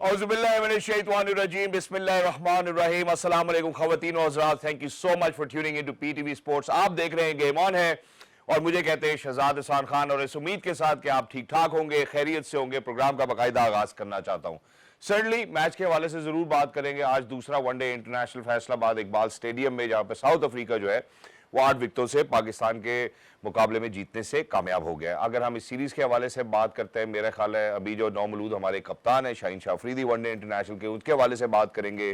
औज़ुबिल्लाहिमिनश्शैतानिर्रजीम बिस्मिल्लाहिर्रहमानिर्रहीम अस्सलाम वालेकुम ख़वातीन और हज़रात, thank you so much for tuning into PTV Sports. आप देख रहे हैं गेम ऑन है और मुझे कहते हैं शहजाद हसन खान, और इस उम्मीद के साथ कि आप ठीक ठाक होंगे, खैरियत से होंगे, प्रोग्राम का बाकायदा आगाज करना चाहता हूँ। सर्टनली मैच के हवाले से जरूर बात करेंगे। आज दूसरा one day international Faisalabad Iqbal stadium में, जहाँ पे साउथ अफ्रीका जो है वो 8 विकेटों से पाकिस्तान के मुकाबले में जीतने से कामयाब हो गया। अगर हम इस सीरीज के हवाले से बात करते हैं, मेरा ख्याल है अभी जो नौमलूद हमारे कप्तान है शाहीन शाह अफरीदी वनडे इंटरनेशनल के, उसके हवाले से बात करेंगे।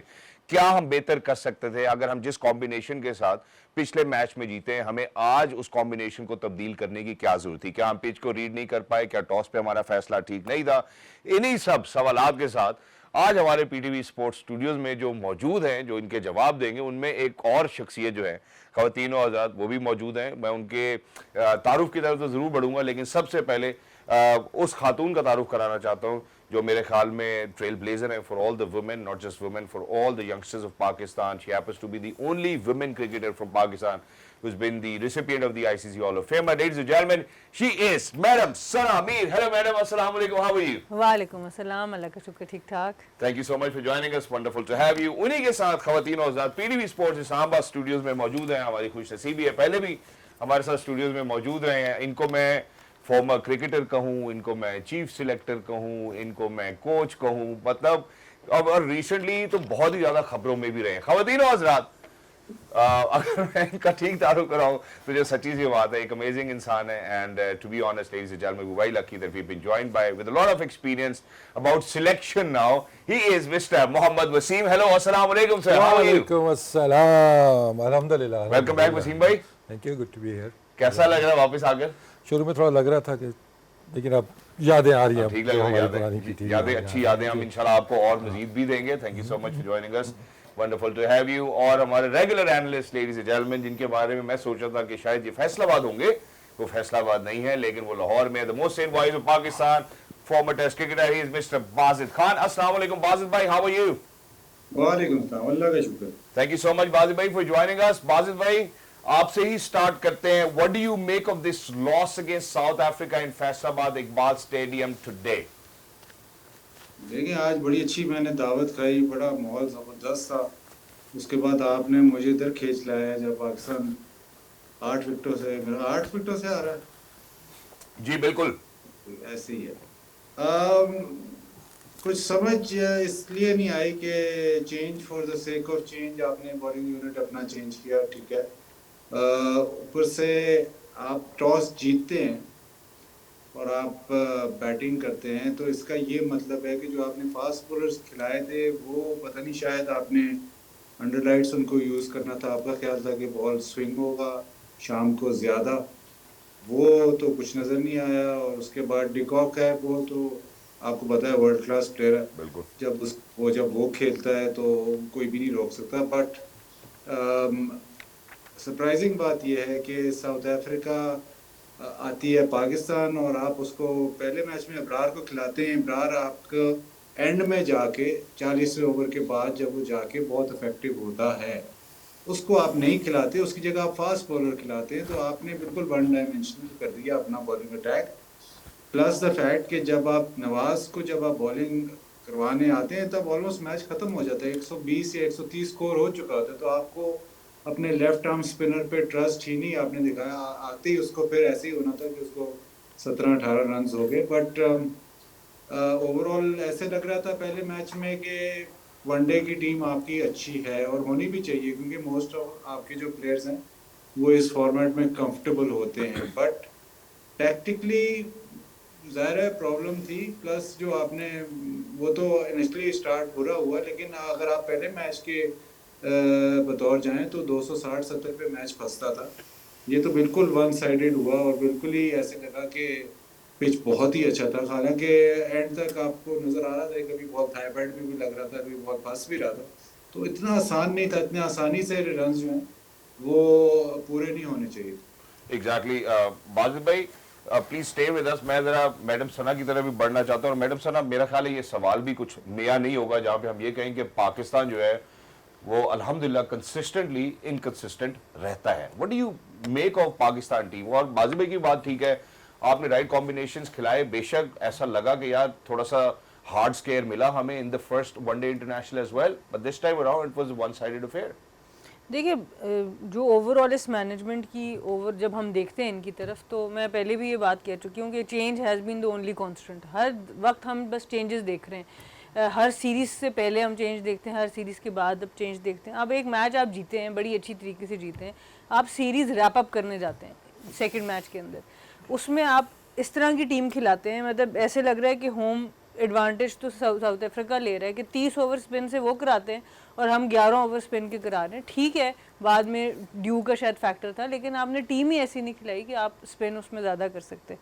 क्या हम बेहतर कर सकते थे अगर हम जिस कॉम्बिनेशन के साथ पिछले मैच में जीते हैं, हमें आज उस कॉम्बिनेशन को तब्दील करने की क्या जरूरत थी? क्या हम पिच को रीड नहीं कर पाए? क्या टॉस पे हमारा फैसला ठीक नहीं था? इन्हीं सब सवालात के साथ आज हमारे पीटीवी स्पोर्ट्स स्टूडियोज में जो मौजूद हैं, जो इनके जवाब देंगे, उनमें एक और शख्सियत जो है ख़वातीन और हज़रात वो भी मौजूद हैं। मैं उनके तारुफ की तरफ तो ज़रूर बढ़ूंगा, लेकिन सबसे पहले उस खातून का तारुफ कराना चाहता हूँ जो मेरे ख्याल में ट्रेल ब्लेजर है for all the women, not just women, for all the youngsters of Pakistan. She happens to be the only women cricketer from Pakistan who's been the recipient of the ICC Hall of Fame. Ladies and gentlemen, she is Madam Sana Mir. Hello, Madam. Assalamu alaikum. How are you? वालेकुम अस्सलाम, अल्लाह का शुक्र, ठीक ठाक। Thank you so much for joining us. Wonderful to have you. उन्हीं के साथ ख़वातीन और हज़रात पीटीवी स्पोर्ट्स इस्लामाबाद स्टूडियोज में मौजूद हैं। हमारी खुशनसीबी है, पहले भी हमारे साथ स्टूडियोज में मौजूद रहे हैं। इनको मैं फॉर्मर क्रिकेटर कहूँ, इनको मैं चीफ सिलेक्टर कहूँ, इनको मैं कोच कहूँ, मतलब अब और रिसेंटली तो बहुत ही ज़्यादा खबरों में भी रहे हैं। ख़वातीन और हज़रात, अगर मैं इनका ठीक तारुफ कराऊं तो जो सच्ची सी बात है, एक अमेजिंग इंसान है। And to be honest ladies and gentleman, we very lucky that we been joined by with a lot of experience about selection now. He is mister Mohammad Wasim. Hello, अस्सलाम वालेकुम सर, हाउ आर यू? वालेकुम अस्सलाम, अल्हम्दुलिल्लाह। Welcome back Wasim भाई। Thank you, good to be here. कैसा लग रहा है वापस आकर? शुरू में थोड़ा लग रहा था कि, लेकिन अब यादें आ रही हैं। ठीक लग रहा है, यादें अच्छी यादें हम इंशाल्लाह आपको और मजीद भी देंगे। Thank you so much for joining us, wonderful to have you. और हमारे regular analyst ladies and gentleman, जिनके बारे में मैं सोचा था कि शायद ये फैसलाबाद होंगे, वो फैसलाबाद नहीं है, लेकिन वो लाहौर में the most saint voice of Pakistan, former test cricketer, he is mister Bazid Khan. अस्सलाम वालेकुम बाजिद भाई, हाउ आर यू? वालेकुम सलाम, अल्लाह का शुक्र। Thank you so much Wajid भाई फॉर जॉइनिंग अस। बाजिद भाई, आपसे ही स्टार्ट करते हैं। What do you make of this loss against south Africa in Faisalabad Iqbal stadium today? देखिए, आज बड़ी अच्छी मैंने दावत खाई, बड़ा माहौल ज़बरदस्त था। उसके बाद आपने मुझे इधर खींच लाया जब पाकिस्तान 8 विकेटों से, मेरा 8 विकेटों से आ रहा है। जी बिल्कुल ऐसे ही है। कुछ समझ इसलिए नहीं आई कि change for the sake of change, आपने बॉलिंग यूनिट अपना चेंज किया, ठीक है। ऊपर से आप टॉस जीतते हैं और आप बैटिंग करते हैं, तो इसका ये मतलब है कि जो आपने फास्ट बॉलर्स खिलाए थे वो पता नहीं, शायद आपने अंडरलाइट्स उनको यूज़ करना था। आपका ख्याल था कि बॉल स्विंग होगा शाम को ज़्यादा, वो तो कुछ नज़र नहीं आया। और उसके बाद डिकॉक है, वो तो आपको पता है वर्ल्ड क्लास प्लेयर है। बिल्कुल, जब वो खेलता है तो कोई भी नहीं रोक सकता। बट सरप्राइजिंग बात यह है कि साउथ अफ्रीका आती है पाकिस्तान और आप उसको पहले मैच में अबरार को खिलाते हैं। अबरार आपका एंड में जाके 40वें ओवर के बाद जब वो जाके बहुत इफेक्टिव होता है, उसको आप नहीं खिलाते, उसकी जगह आप फास्ट बॉलर खिलाते हैं। तो आपने बिल्कुल वन डायमेंशनल कर दिया अपना bowling attack. Plus the fact कि जब आप नवाज को जब आप बॉलिंग करवाने आते हैं तब ऑलमोस्ट मैच ख़त्म हो जाता है, 120 या 130 स्कोर हो चुका होता है। तो आपको अपने लेफ्ट आर्म स्पिनर पे ट्रस्ट ही नहीं आपने दिखाया। आते ही उसको फिर ऐसे ही होना था कि उसको 17-18 रन हो गए। बट ओवरऑल ऐसे लग रहा था पहले मैच में कि वनडे की टीम आपकी अच्छी है और होनी भी चाहिए, क्योंकि मोस्ट ऑफ आपके जो प्लेयर्स हैं वो इस फॉर्मेट में कंफर्टेबल होते हैं। बट टैक्टिकली ज़ाहिर है प्रॉब्लम थी। प्लस जो आपने, वो तो इनिशियली स्टार्ट बुरा हुआ, लेकिन अगर आप पहले मैच के बतौर जाएं तो 260-70 पे मैच फंसता था। ये तो बिल्कुल वन साइडेड हुआ और बिल्कुल ही ऐसे लगा कि पिच बहुत ही अच्छा था। हालांकि एंड तक आपको नज़र आ रहा था कभी बॉल थाई पैड में भी लग रहा था, कभी बॉल फंस भी रहा था। तो इतना आसान नहीं था, इतने आसानी से रन जो हैं वो पूरे नहीं होने चाहिए। एग्जैक्टली। बाजिद भाई प्लीज स्टे विद अस। मैं जरा मैडम सना की तरफ भी बढ़ना चाहता हूँ। और मैडम सना, मेरा ख्याल है ये सवाल भी कुछ नया नहीं होगा जहाँ पे हम ये कहें कि पाकिस्तान जो है वो अल्हम्दुलिल्लाह कंसिस्टेंटली इनकंसिस्टेंट रहता है। What do you make of Pakistan team? और बाजिद भाई की बात ठीक है, आपने राइट कॉम्बिनेशंस खिलाए, बेशक ऐसा लगा कि यार थोड़ा सा हार्ड स्केयर मिला हमें in the first one day international as well, but this time around it was one sided affair. देखिए जो ओवरऑल इस मैनेजमेंट की जब हम देखते हैं इनकी तरफ, तो मैं पहले भी ये बात कह चुकी हूँ कि change has been the only constant. हर वक्त हम बस चेंजेस देख रहे हैं। हर सीरीज़ से पहले हम चेंज देखते हैं, हर सीरीज़ के बाद अब चेंज देखते हैं। अब एक मैच आप जीते हैं, बड़ी अच्छी तरीके से जीते हैं, आप सीरीज़ रैप अप करने जाते हैं सेकेंड मैच के अंदर, उसमें आप इस तरह की टीम खिलाते हैं, मतलब ऐसे लग रहा है कि होम एडवांटेज तो साउथ अफ्रीका ले रहा है कि 30 ओवर स्पिन से वो कराते हैं और हम 11 ओवर स्पिन के करा रहे हैं। ठीक है, बाद में ड्यू का शायद फैक्टर था, लेकिन आपने टीम ही ऐसी नहीं खिलाई कि आप स्पिन उसमें ज़्यादा कर सकते।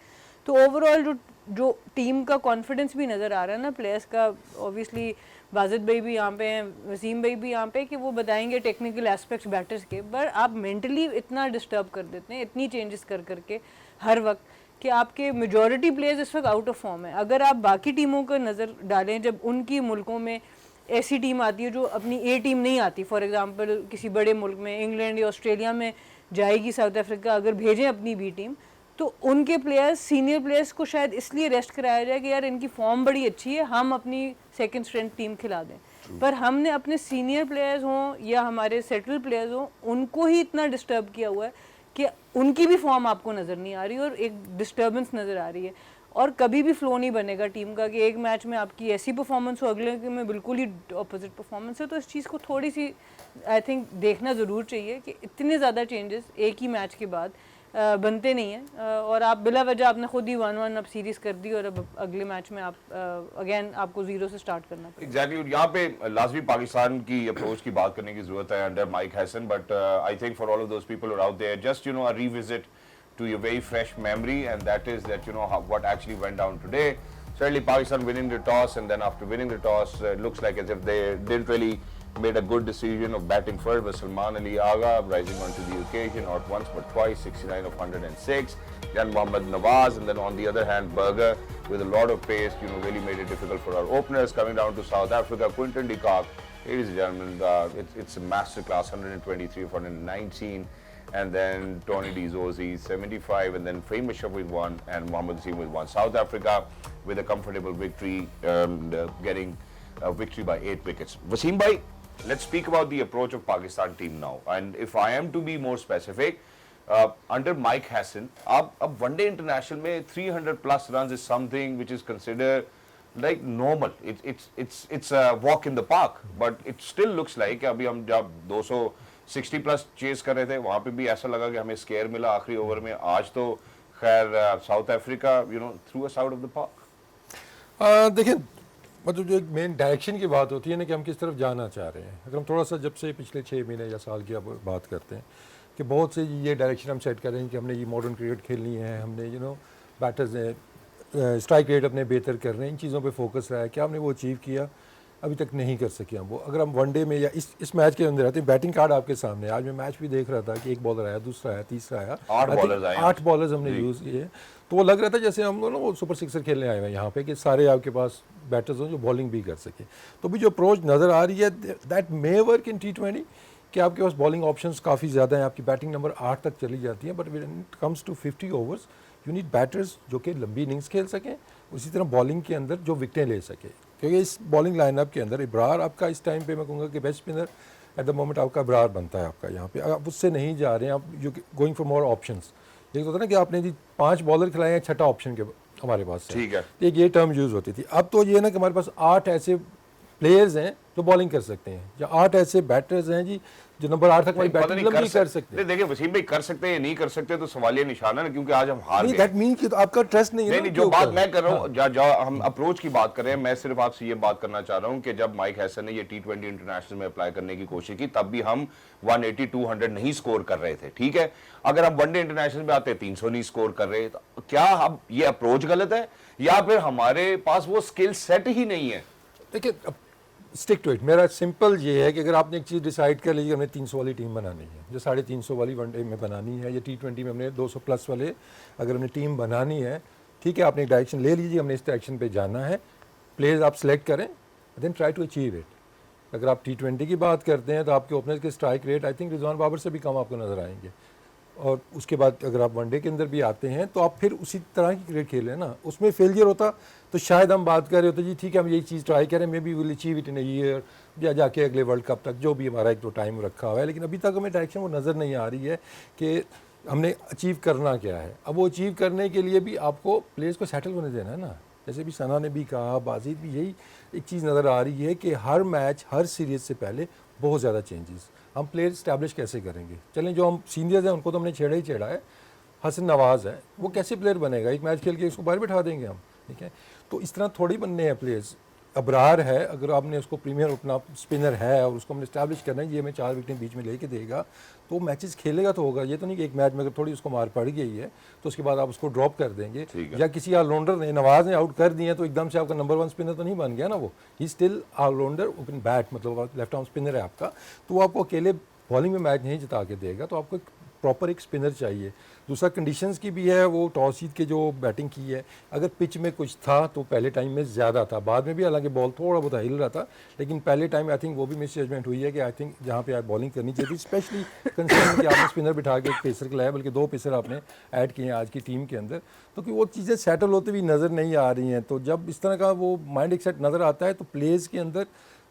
तो ओवरऑल जो टीम का कॉन्फिडेंस भी नज़र आ रहा है ना प्लेयर्स का, ऑब्वियसली बाजिद भाई भी यहाँ पे हैं, वसीम भाई भी यहाँ पे, कि वो बताएंगे टेक्निकल एस्पेक्ट्स बैटर्स के, पर आप मेंटली इतना डिस्टर्ब कर देते हैं इतनी चेंजेस कर करके हर वक्त कि आपके मेजॉरिटी प्लेयर्स इस वक्त आउट ऑफ फॉर्म है। अगर आप बाकी टीमों का नज़र डालें, जब उनकी मुल्कों में ऐसी टीम आती है जो अपनी ए टीम नहीं आती, फॉर एग्जांपल किसी बड़े मुल्क में इंग्लैंड या ऑस्ट्रेलिया में जाएगी साउथ अफ्रीका, अगर भेजें अपनी बी टीम, तो उनके प्लेयर्स, सीनियर प्लेयर्स को शायद इसलिए रेस्ट कराया जाए कि यार इनकी फॉर्म बड़ी अच्छी है, हम अपनी सेकंड स्ट्रेंथ टीम खिला दें। पर हमने अपने सीनियर प्लेयर्स हों या हमारे सेटल प्लेयर्स हों, उनको ही इतना डिस्टर्ब किया हुआ है कि उनकी भी फॉर्म आपको नज़र नहीं आ रही और एक डिस्टर्बेंस नज़र आ रही है। और कभी भी फ्लो नहीं बनेगा टीम का कि एक मैच में आपकी ऐसी परफॉर्मेंस हो, अगले में बिल्कुल ही अपोजिट परफॉर्मेंस है। तो इस चीज़ को थोड़ी सी आई थिंक देखना ज़रूर चाहिए कि इतने ज़्यादा चेंजेस एक ही मैच के बाद बनते नहीं हैं, और आप बिला वजह आपने खुद ही 1-1 अब सीरीज़ कर दी और अब अगले मैच में आप अगेन आपको ज़ीरो से स्टार्ट करना पड़ेगा। एग्जैक्टली, यहाँ पे लाजमी पाकिस्तान की अप्रोच की बात करने की जरूरत है under Mike Hesson, but I think for all of those people out there, just a revisit to your very fresh memory, and that is that what actually went down today. Certainly Pakistan winning the toss, and then after winning the toss, it looks like as if they didn't really made a good decision of batting first, but Salman Ali Agha rising onto the occasion, not once but twice, 69 of 106. Then Mohammad Nawaz, and then on the other hand Berger with a lot of pace, really made it difficult for our openers. Coming down to South Africa, Quinton de Kock, ladies and gentlemen, it's a master class, 123 of 119. And then Tony D'Zozzi 75, and then Famous Shah with 1 and Mohammad Azim with 1. South Africa with a comfortable victory, getting a victory by 8 wickets. Wasim bhai, let's speak about the approach of Pakistan team now. And if I am to be more specific, under Mike Hassan, ab one day international mein 300 plus runs is something which is considered like normal. It's a walk in the park, but it still looks like abhi hum jab 260 plus chase कर रहे थे, वहाँ पे भी ऐसा लगा कि हमें स्केयर मिला आखिरी ओवर में। आज तो खैर south Africa through us out of the park. देखिए, मतलब जो एक मेन डायरेक्शन की बात होती है ना कि हम किस तरफ जाना चाह रहे हैं, अगर हम थोड़ा सा जब से पिछले 6 महीने या साल की अब बात करते हैं कि बहुत से ये डायरेक्शन हम सेट कर रहे हैं कि हमने ये मॉडर्न क्रिकेट खेलनी है, हमने बैटर्स ने स्ट्राइक रेट अपने बेहतर कर रहे हैं, इन चीज़ों पे फोकस रहा है, क्या हमने वो अचीव किया? अभी तक नहीं कर सके हम वो। अगर हम वनडे में या इस मैच के अंदर आते हैं, बैटिंग कार्ड आपके सामने, आज मैं मैच भी देख रहा था कि एक बॉलर आया, दूसरा आया, तीसरा आया, 8 बॉलर्स हमने यूज़ किए, तो वो लग रहा था जैसे हम लोग वो सुपर सिक्सर खेलने आए हुए हैं यहाँ पे कि सारे आपके पास बैटर्स हों जो बॉलिंग भी कर सके। तो भी जो अप्रोच नज़र आ रही है that may work in T20 कि आपके पास बॉलिंग ऑप्शंस काफ़ी ज़्यादा हैं, आपकी बैटिंग नंबर 8 तक चली जाती है, but when it comes to 50 overs you need batters जो कि लंबी इनिंग्स खेल सकें, उसी तरह बॉलिंग के अंदर जो विकटें ले सके, क्योंकि इस बॉलिंग लाइनअप के अंदर इब्रार आपका इस टाइम पे मैं कहूँगा कि best spinner at the moment आपका इब्रार बनता है आपका यहाँ पे। आप उससे नहीं जा रहे हैं, आप you going for more options. एक होता है ना कि आपने जी 5 बॉलर खिलाए हैं, छठा ऑप्शन के हमारे पास, ठीक है, एक ये टर्म यूज़ होती थी। अब तो ये ना कि हमारे पास 8 ऐसे प्लेयर्स हैं जो बॉलिंग कर सकते हैं, या 8 ऐसे बैटर्स हैं जी जो नंबर 8 तक हमारी बैटिंग लंबी कर सकते हैं। देखिए वसीम भाई, कर सकते हैं नहीं कर सकते तो सवाल ये निशान है ना, क्योंकि आज हम हार गए। दैट मीन कि तो आपका ट्रस्ट नहीं है। नहीं, जो बात मैं कर रहा हूँ, जो हम अप्रोच की बात कर रहे हैं, मैं सिर्फ आपसे ये बात करना चाह रहा हूँ कि जब माइक हैसन ने ये T20 इंटरनेशनल में अप्लाई करने की कोशिश की, तब भी हम 180-200 नहीं स्कोर कर रहे थे, ठीक है। अगर हम वनडे इंटरनेशनल में आते 300 नहीं स्कोर कर रहे, तो क्या अब ये अप्रोच गलत है या फिर हमारे पास वो स्किल सेट ही नहीं है? देखिए, स्टिक टू इट। मेरा सिंपल ये है कि अगर आपने एक चीज़ डिसाइड कर ली कि हमने 300 वाली टीम बनानी है, जो 350 वाली वनडे में बनानी है, या T20 में हमने 200 प्लस वाले अगर हमने टीम बनानी है, ठीक है, आपने एक डायरेक्शन ले लीजिए, हमने इस डायरेक्शन पे जाना है, प्लेयर्स आप सेलेक्ट करें, then try to achieve it. अगर आप T20 की बात करते हैं तो आपके ओपनर के strike rate I think Rizwan Babar से भी कम आपको नज़र आएंगे। और उसके बाद अगर आप वनडे के अंदर भी आते हैं तो आप फिर उसी तरह की क्रिकेट खेल रहे हैं ना, उसमें फेलियर होता तो शायद हम बात कर रहे होते जी ठीक है हम यही चीज़ ट्राई करें, may be will achieve it in a year या जाके अगले वर्ल्ड कप तक जो भी हमारा एक तो टाइम रखा हुआ है, लेकिन अभी तक हमें डायरेक्शन वो नज़र नहीं आ रही है कि हमने अचीव करना क्या है। अब वो अचीव करने के लिए भी आपको प्लेयर्स को सेटल होने देना है ना, जैसे भी सना ने भी कहा, बाजिद भी, यही एक चीज़ नज़र आ रही है कि हर मैच हर सीरीज़ से पहले बहुत ज़्यादा चेंजेस। हम प्लेयर इस्टेब्लिश कैसे करेंगे? चलें जो हम सीनियर्स हैं उनको तो हमने छेड़ा ही छेड़ा है, हसन नवाज़ है, वो कैसे प्लेयर बनेगा? एक मैच खेल के उसको बाहर बिठा देंगे हम, ठीक है? तो इस तरह थोड़ी बनने हैं प्लेयर्स। अबरार है, अगर आपने उसको प्रीमियर अपना स्पिनर है और उसको हमने इस्टेब्लिश करना है, ये हमें 4 विकेटें बीच में लेके देगा तो मैचेस खेलेगा तो होगा। ये तो नहीं कि एक मैच में अगर थोड़ी उसको मार पड़ गई है तो उसके बाद आप उसको ड्रॉप कर देंगे, या किसी ऑलराउंडर ने नवाज ने आउट कर दिए तो एकदम से आपका नंबर 1 स्पिनर तो नहीं बन गया ना वो। He still all rounder open bat, मतलब लेफ्ट आर्म स्पिनर है आपका, तो वो आपको अकेले बॉलिंग में मैच नहीं जिता के देगा, तो आपको प्रॉपर एक स्पिनर चाहिए। दूसरा कंडीशंस की भी है, वो टॉस जीत के जो बैटिंग की है, अगर पिच में कुछ था तो पहले टाइम में ज़्यादा था, बाद में भी हालांकि बॉल थोड़ा बहुत हिल रहा था, लेकिन पहले टाइम आई थिंक वो भी मिस जजमेंट हुई है कि आई थिंक जहाँ पे आप बॉलिंग करनी चाहिए थी, स्पेशली कंसर्न कि आपने स्पिनर बिठा के एक पेसर के लाया, बल्कि 2 पेसर आपने ऐड किए हैं आज की टीम के अंदर, तो कि वो चीज़ें सेटल होती हुई नज़र नहीं आ रही हैं। तो जब इस तरह का वो माइंड एक सेट नज़र आता है तो प्लेयर्स के अंदर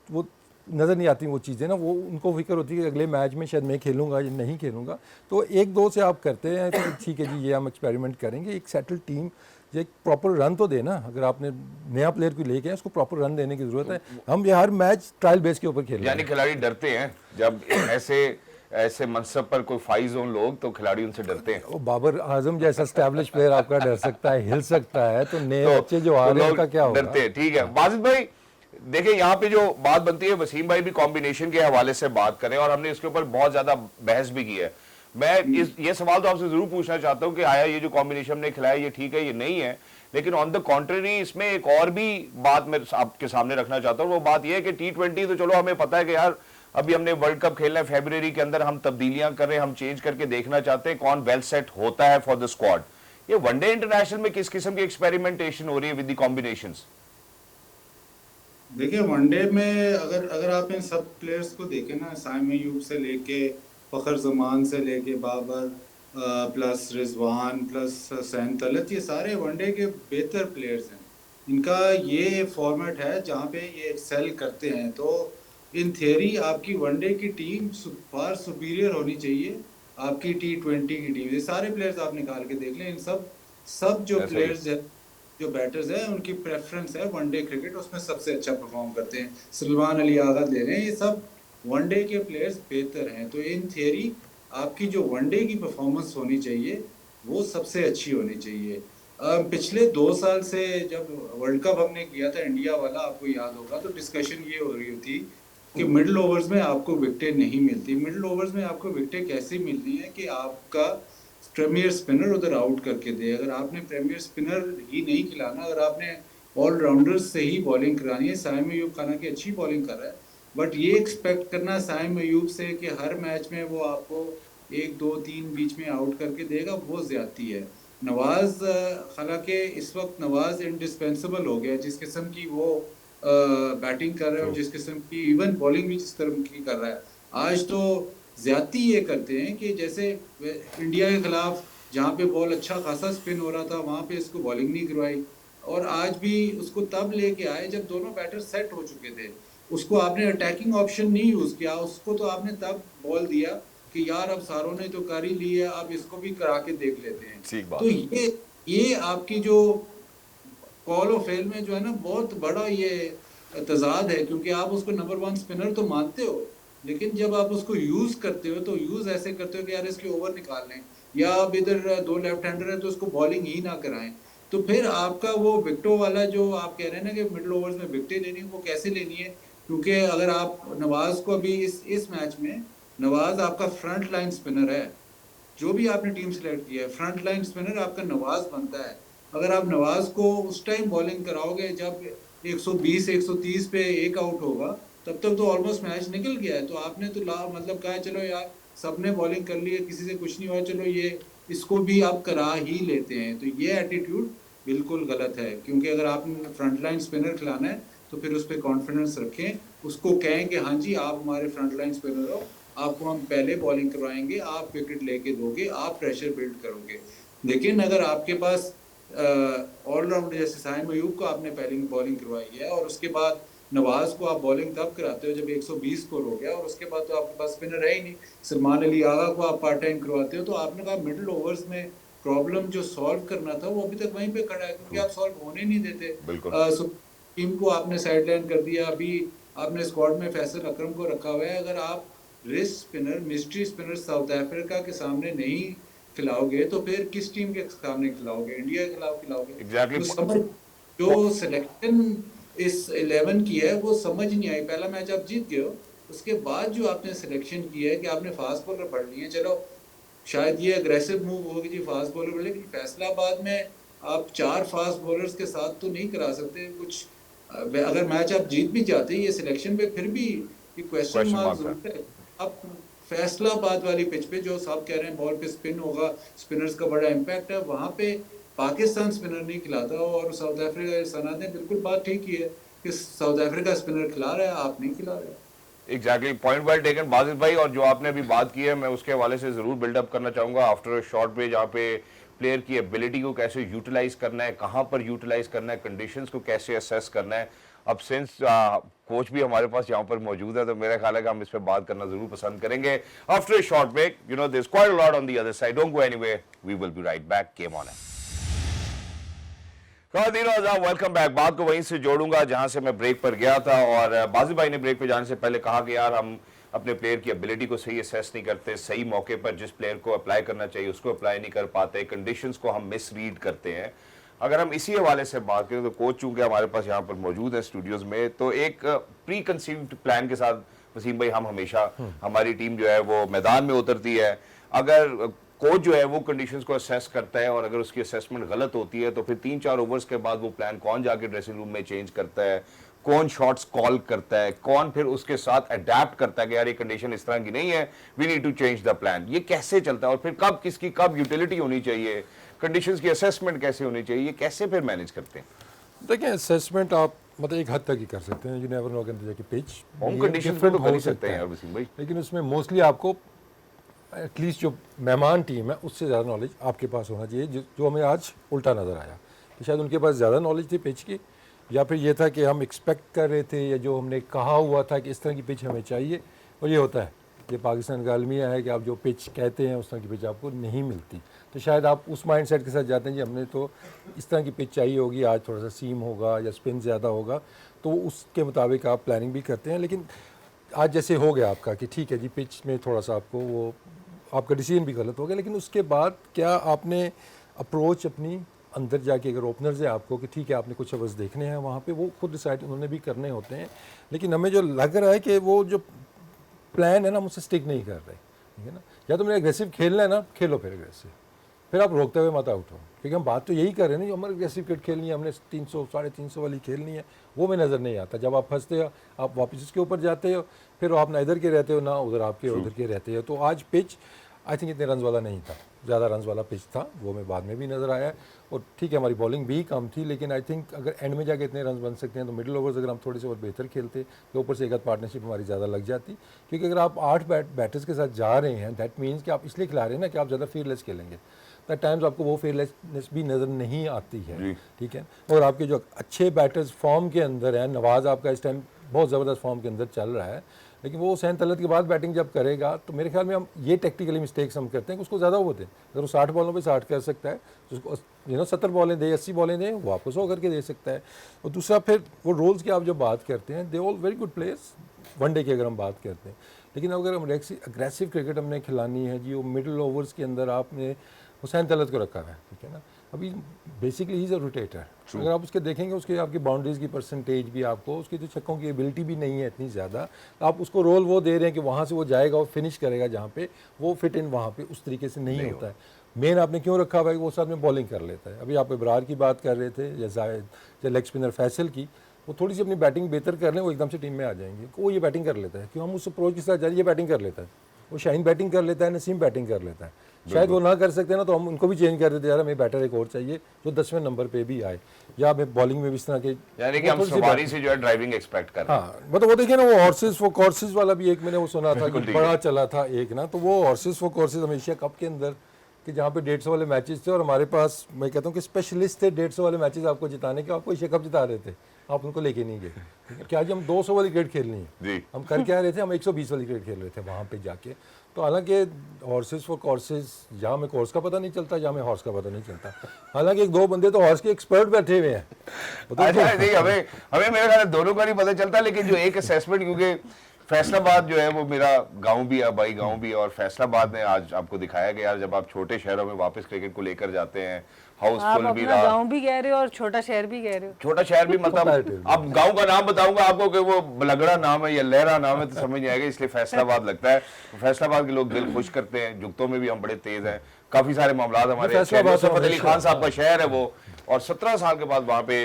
वो नज़र नहीं आती वो चीज़ें ना, वो उनको फिक्र होती है कि अगले मैच में शायद मैं खेलूंगा या नहीं खेलूंगा। तो 1-2 से आप करते हैं तो ठीक है जी ये हम एक्सपेरिमेंट करेंगे, एक सेटल टीम ये एक प्रॉपर रन तो देना। अगर आपने नया प्लेयर को लेके उसको प्रॉपर रन देने की ज़रूरत है। हम ये हर मैच ट्रायल बेस के ऊपर खेल रहे हैं। यानी खिलाड़ी डरते हैं जब ऐसे मनसब पर कोई फाइज हो लोग, तो खिलाड़ी उनसे डरते हैं। वो बाबर आजम जैसा स्टैब्लिश प्लेयर आपका डर सकता है, हिल सकता है, तो नए बच्चे जो आ रहे हैं उनका क्या होगा? डरते हैं। ठीक है बाजिद भाई, देखिए यहाँ पे जो बात बनती है, वसीम भाई भी कॉम्बिनेशन के हवाले से बात करें और हमने इसके ऊपर बहुत ज्यादा बहस भी की है। मैं ये सवाल तो आपसे जरूर पूछना चाहता हूँ कि आया ये जो कॉम्बिनेशन हमने खिलाया ये ठीक है, ये नहीं है, लेकिन ऑन द कॉन्ट्ररी इसमें एक और भी बात मैं आपके सामने रखना चाहता हूँ। वो बात यह है कि T20 तो चलो हमें पता है कि यार अभी हमने वर्ल्ड कप खेलना है फरवरी के अंदर, हम तब्दीलियां कर रहे हैं, हम चेंज करके देखना चाहते हैं कौन वेल सेट होता है फॉर द स्क्वाड। ये वनडे इंटरनेशनल में किस किस्म की एक्सपेरिमेंटेशन हो रही है विद द कॉम्बिनेशंस? देखिए वनडे में अगर आप इन सब प्लेयर्स को देखें ना, साइम अयूब से लेके फ़खर जमान से लेके बाबर प्लस रिजवान प्लस सैन तलत, ये सारे वनडे के बेहतर प्लेयर्स हैं। इनका ये फॉर्मेट है जहाँ पे ये एक्सेल करते हैं। तो इन थियरी आपकी वनडे की टीम फार सुपीरियर होनी चाहिए आपकी T20 की टीम। ये सारे प्लेयर्स आप निकाल के देख लें, इन सब जो प्लेयर्स है, जो बैटर्स हैं, उनकी प्रेफरेंस है वनडे क्रिकेट, उसमें सबसे अच्छा परफॉर्म करते हैं। सलमान अली आगा ले रहे हैं, ये सब वनडे के प्लेयर्स बेहतर हैं। तो इन थियरी आपकी जो वनडे की परफॉर्मेंस होनी चाहिए वो सबसे अच्छी होनी चाहिए। पिछले 2 साल से जब वर्ल्ड कप हमने किया था इंडिया वाला, आपको याद होगा, तो डिस्कशन ये हो रही थी कि मिडिल ओवर्स में आपको विकेटें नहीं मिलती। मिडिल ओवर्स में आपको विकेटें कैसी मिलती हैं कि आपका प्रीमियर स्पिनर उधर आउट करके दे। अगर आपने प्रीमियर स्पिनर ही नहीं खिलाना, अगर आपने ऑलराउंडर्स से ही बॉलिंग करानी है, साइम अयूब खाना की अच्छी बॉलिंग कर रहा है, बट ये एक्सपेक्ट करना साइम अयूब से कि हर मैच में वो आपको 1 2 3 बीच में आउट करके देगा, वो ज्यादती है। नवाज, हालांकि इस वक्त नवाज इंडिस्पेंसिबल हो गया, जिस किस्म की वो बैटिंग कर रहा है और जिस किस्म की इवन बॉलिंग भी जिस तरह की कर रहा है, आज तो ज्यादती ये करते हैं कि जैसे इंडिया के खिलाफ जहाँ पे बॉल अच्छा खासा स्पिन हो रहा था वहाँ पे इसको बॉलिंग नहीं करवाई, और आज भी उसको तब लेके आए जब दोनों बैटर सेट हो चुके थे। उसको आपने अटैकिंग ऑप्शन नहीं यूज किया, उसको तो आपने तब बॉल दिया कि यार अब सारों ने तो कर ही ली है, अब इसको भी करा के देख लेते हैं। तो ये आपकी जो कॉल ऑफ फेल में जो है ना, बहुत बड़ा ये तजाद है, क्योंकि आप उसको नंबर 1 स्पिनर तो मानते हो, लेकिन जब आप उसको यूज करते हो तो यूज ऐसे करते हो कि यार इसके ओवर निकाल लें, या अब इधर 2 लेफ्ट हैंडर है तो उसको बॉलिंग ही ना कराएं। तो फिर आपका वो विकेटों वाला जो आप कह रहे हैं ना कि मिडिल ओवर्स में विकेटें लेनी, वो कैसे लेनी है? क्योंकि अगर आप नवाज को अभी इस मैच में, नवाज आपका फ्रंट लाइन स्पिनर है, जो भी आपने टीम सेलेक्ट किया है फ्रंट लाइन स्पिनर आपका नवाज बनता है। अगर आप नवाज को उस टाइम बॉलिंग कराओगे जब 120-130 पे एक आउट होगा, तब तक तो ऑलमोस्ट मैच निकल गया है। तो आपने तो मतलब कहा चलो यार सबने बॉलिंग कर ली है, किसी से कुछ नहीं हुआ, चलो ये इसको भी आप करा ही लेते हैं। तो ये एटीट्यूड बिल्कुल गलत है, क्योंकि अगर आपने फ्रंट लाइन स्पिनर खिलाना है तो फिर उस पर कॉन्फिडेंस रखें, उसको कहें कि हाँ जी आप हमारे फ्रंट लाइन स्पिनर हो, आपको हम पहले बॉलिंग करवाएंगे, आप विकेट लेके दोगे, आप प्रेशर बिल्ड करोगे। लेकिन अगर आपके पास ऑलराउंडर जैसे साइम अयूब को आपने पहले बॉलिंग करवाई है और उसके बाद नवाज को आप बॉलिंग तब कराते हो जब 120 स्कोर हो गया और उसके बाद तो आपके पास स्पिनर है ही नहीं, सलमान अली आगा को आप पार्ट टाइम करवाते हो, तो आपने कहा मिडिल ओवर्स में प्रॉब्लम जो सॉल्व करना था वो अभी तक वहीं पे खड़ा है क्योंकि आप सॉल्व होने नहीं देते। टीम को आपने साइडलाइन कर दिया। अभी आपने स्क्वाड में फैसल अकरम को रखा हुआ है। अगर आप risk spinner, mystery spinner south Africa के सामने नहीं खिलाओगे तो फिर किस टीम के सामने खिलाओगे? इंडिया के खिलाफ खिलाओगे? एग्जैक्टली। जो सिलेक्शन इस 11 की है वो समझ नहीं आई। पहला मैच आप जीत गए हो, उसके बाद जो आपने सिलेक्शन की है कि आपने फास्ट बॉलर पढ़ लिए, चलो शायद ये अग्रेसिव मूव होगी जी फास्ट बॉलर, लेकिन फैसलाबाद में आप 4 फास्ट बॉलर्स के साथ तो नहीं करा सकते कुछ। अगर मैच आप जीत भी जाते ये सिलेक्शन पे फिर भी ये क्वेश्चन मार्क जरूर है। अब फैसलाबाद वाली पिच पे जो सब कह रहे हैं बॉल पे स्पिन होगा, स्पिनर्स का बड़ा इम्पैक्ट है, वहाँ पे पाकिस्तान स्पिनर नहीं खिलाता और साउथ अफ्रीका सना ने बिल्कुल बात ठीक की है कि साउथ अफ्रीका स्पिनर खिला रहा है, आप नहीं खिला रहे। Exactly, point well taken Wajid भाई। और जो आपने अभी बात की है मैं उसके हवाले से जरूर बिल्डअप करना चाहूंगा आफ्टर शॉर्ट ब्रेक, जहाँ पे प्लेयर की एबिलिटी को कैसे यूटिलाइज करना है, कहाँ पर यूटिलाइज करना है, कंडीशंस को कैसे असेस करना है। अब सिंस कोच भी हमारे पास यहाँ पर मौजूद है तो मेरा ख्याल है कि हम इस पर बात करना जरूर पसंद करेंगे after short break. You know there is quite a lot on the other side, don't go anywhere, we will be right back. Game on है। Welcome back. बात को वहीं से जोड़ूंगा जहां से मैं ब्रेक पर गया था और बाजिद भाई ने ब्रेक पे जाने से पहले कहा कि यार हम अपने प्लेयर की एबिलिटी को सही असेस नहीं करते, सही मौके पर जिस प्लेयर को अप्लाई करना चाहिए उसको अप्लाई नहीं कर पाते, कंडीशंस को हम मिस रीड करते हैं। अगर हम इसी हवाले से बात करें तो कोच चूंकि हमारे पास यहाँ पर मौजूद है स्टूडियोज में, तो एक प्री कंसीव्ड प्लान के साथ वसीम भाई हम हमेशा हमारी टीम जो है वो मैदान में उतरती है। अगर कोच जो है वो कंडीशंस को असेस करता है और अगर उसकी असेसमेंट गलत होती है तो फिर 3-4 ओवर्स के बाद वो प्लान कौन जाके ड्रेसिंग रूम में चेंज करता है, कौन शॉट्स कॉल करता है, कौन फिर उसके साथ अडेप्ट करता है कि यार ये कंडीशन इस तरह की नहीं है, we need to change the plan. ये कैसे चलता है और फिर कब किसकी कब यूटिलिटी होनी चाहिए, कंडीशंस की असेसमेंट कैसे होनी चाहिए, ये कैसे फिर मैनेज करते हैं? देखिए असेसमेंट आप मतलब एक हद तक ही कर सकते हैं, यू नेवर नो कि पिच होम कंडीशंस में तो कर ही सकते हैं यार वसीम भाई, लेकिन उसमें मोस्टली आपको एटलीस्ट जो मेहमान टीम है उससे ज़्यादा नॉलेज आपके पास होना चाहिए, जो हमें आज उल्टा नज़र आया कि शायद उनके पास ज़्यादा नॉलेज थी पिच की, या फिर ये था कि हम एक्सपेक्ट कर रहे थे या जो हमने कहा हुआ था कि इस तरह की पिच हमें चाहिए, और ये होता है ये पाकिस्तान का अलमिया है कि आप जो पिच कहते हैं उस तरह की पिच आपको नहीं मिलती। तो शायद आप उस माइंडसेट के साथ जाते हैं जी हमने तो इस तरह की पिच चाहिए होगी, आज थोड़ा सा सीम होगा या स्पिन ज़्यादा होगा, तो उसके मुताबिक आप प्लानिंग भी करते हैं। लेकिन आज जैसे हो गया आपका कि ठीक है जी पिच में थोड़ा सा आपको वो आपका डिसीजन भी गलत हो गया, लेकिन उसके बाद क्या आपने अप्रोच अपनी अंदर जाके अगर ओपनर्स है आपको कि ठीक है आपने कुछ ओवर्स देखने हैं वहाँ पे, वो खुद डिसाइड उन्होंने भी करने होते हैं। लेकिन हमें जो लग रहा है कि वो जो प्लान है ना मुझसे स्टिक नहीं कर रहे, ठीक है ना, या तो मेरा एग्रेसिव खेलना है ना, खेलो फिर एग्रेसिव, फिर आप रोकते हुए मत आउट हो, क्योंकि हम बात तो यही कर रहे हैं ना, जो हमारे एग्रेसिव क्रिकेट खेलनी है, हमने 300 350 वाली खेलनी है, वो में नज़र नहीं आता। जब आप फंसते हो आप वापस उसके ऊपर जाते हो, फिर आप ना इधर के रहते हो ना उधर आपके उधर के रहते हो। तो आज पिच आई थिंक इतने रन वाला नहीं था, ज़्यादा रन वाला पिच था, वो हमें बाद में भी नज़र आया। और ठीक है हमारी बॉलिंग भी कम थी, लेकिन आई थिंक अगर एंड में जाके इतने रन बन सकते हैं तो मिडिल ओवर्स अगर हम थोड़े से और बेहतर खेलते तो ऊपर से एक पार्टनरशिप हमारी ज़्यादा लग जाती। क्योंकि अगर आप 8 बैटर्स के साथ जा रहे हैं दैट मीन्स कि आप इसलिए खिला रहे हैं ना कि आप ज़्यादा फीयरलेस खेलेंगे, दैट टाइम्स आपको वो फीयरलेसनेस भी नज़र नहीं आती है, ठीक है। और आपके जो अच्छे बैटर्स फॉर्म के अंदर हैं, नवाज़ आपका इस टाइम बहुत ज़बरदस्त फॉर्म के अंदर चल रहा है, लेकिन वो हुसैन तलत के बाद बैटिंग जब करेगा तो मेरे ख्याल में हम ये टेक्निकली मिस्टेक्स हम करते हैं कि उसको ज़्यादा वो दें। अगर वो 60 बॉलों पे 60 कर सकता है तो उसको 70 बॉलें दे, 80 बॉलें दें, वो आपको 100 करके दे सकता है। और दूसरा फिर वो रोल्स की आप जो बात करते हैं, they all very good players one day की अगर हम बात करते हैं, लेकिन अगर हम अग्रेसिव क्रिकेट हमने खिलानी है जी, वो मिडिल ओवर्स के अंदर आपने हुसैन तलत को रखा है, ठीक है ना। अभी basically he is a rotator, अगर आप उसके देखेंगे उसके आपकी बाउंड्रीज़ की परसेंटेज भी आपको उसकी जो छक्कों की एबिलिटी भी नहीं है इतनी ज़्यादा, तो आप उसको रोल वो दे रहे हैं कि वहाँ से वो जाएगा और फिनिश करेगा जहाँ पे वो फिट इन वहाँ पे उस तरीके से नहीं होता है। मेन आपने क्यों रखा हुआ है, वो साथ में बॉलिंग कर लेता है। अभी आप इब्रार की बात कर रहे थे या जायद या लेग स्पिनर फैसल की, वो थोड़ी सी अपनी बैटिंग बेहतर कर लें वो एकदम से टीम में आ जाएंगे, वो ये बैटिंग कर लेता है, क्यों हम उस अप्रोच के साथ जा रहे, ये बैटिंग कर लेता है, वो शाहीन बैटिंग कर लेता है, नसीम बैटिंग कर लेता है, शायद वो ना कर सकते ना तो हम उनको भी चेंज कर देते, यार हमें बैटर एक और चाहिए जो 10वें नंबर पे भी आए, या हमें बॉलिंग में भी इस तरह के, यानी कि हम सवारी से जो है ड्राइविंग एक्सपेक्ट कर रहे हैं। हाँ मतलब वो देखिए ना, वो हॉर्सेस फॉर कोर्सेज वाला भी एक मैंने वो सुना था कि बड़ा चला था एक ना, तो वो हॉर्सेस फॉर कोर्सेज हम एशिया कप के अंदर कि जहाँ पे 150 वाले मैचेस थे और हमारे पास मैं कहता हूँ कि स्पेशलिस्ट थे 150 वाले मैचेस आपको जिताने के, आपको एशिया कप जिता रहे थे, आप उनको लेके नहीं गए कि आज हम 200 वाली क्रिकेट खेलनी है, जी। हम कर क्या रहे थे, हम 120 वाली क्रिकेट खेल रहे थे वहाँ पे जाके। तो हालांकि हॉर्सेस फॉर कोर्सेज, जहाँ में कोर्स का पता नहीं चलता, जहाँ में हॉर्स का पता नहीं चलता, हालांकि एक दो बंदे तो हॉर्स के एक्सपर्ट बैठे हुए हैं। अच्छा नहीं, हमें हमें मेरे ख्याल दोनों का नहीं पता चलता, लेकिन जो एक असेसमेंट, क्योंकि फैसलाबाद जो है वो मेरा गांव भी है, भाई गांव भी है, और फैसलाबाद में आज आपको दिखाया गया जब आप छोटे शहरों में वापस क्रिकेट को लेकर जाते हैं, आप हाउसफुल भी अपना रहा। गांव भी कह रहे हो और छोटा शहर भी कह रहे हो। छोटा शहर भी मतलब अब गांव का नाम बताऊंगा आपको कि वो बलगड़ा नाम है या लहरा नाम है तो समझ नहीं आएगा, इसलिए फैसलाबाद लगता है। फैसलाबाद के लोग दिल खुश करते हैं, जुगतों में भी हम बड़े तेज हैं, काफी सारे मामलात हमारे। सफदर अली खान साहब का शहर है वो, और 17 साल के बाद वहां पे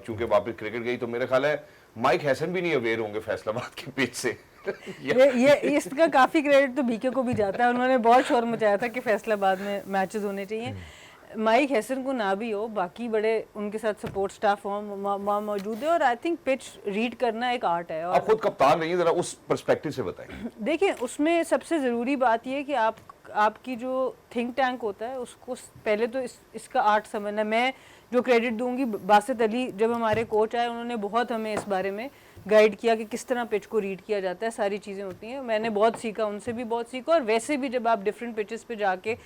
चूंकि वापस क्रिकेट गई, तो मेरे ख्याल है माइक हैसन भी नहीं अवेयर होंगे फैसलाबाद के पिच से। ये इसका काफी क्रेडिट तो बीके को भी जाता है, उन्होंने बहुत शोर मचाया था कि फैसलाबाद में मैचेस होने चाहिए। माइक हैसन को ना भी हो, बाकी बड़े उनके साथ सपोर्ट स्टाफ वहाँ मौजूद है, और आई थिंक पिच रीड करना एक आर्ट है। और आप खुद कप्तान रही हैं, जरा उस पर्सपेक्टिव से बताएं। देखिए, उसमें सबसे ज़रूरी बात यह है कि आपकी जो थिंक टैंक होता है उसको पहले तो इसका आर्ट समझना। मैं जो क्रेडिट दूंगी, बासित अली जब हमारे कोच आए उन्होंने बहुत हमें इस बारे में गाइड किया कि किस तरह पिच को रीड किया जाता है, सारी चीज़ें होती हैं। मैंने बहुत सीखा, उनसे भी बहुत सीखा, और वैसे भी जब आप डिफरेंट पिचेस पे जाके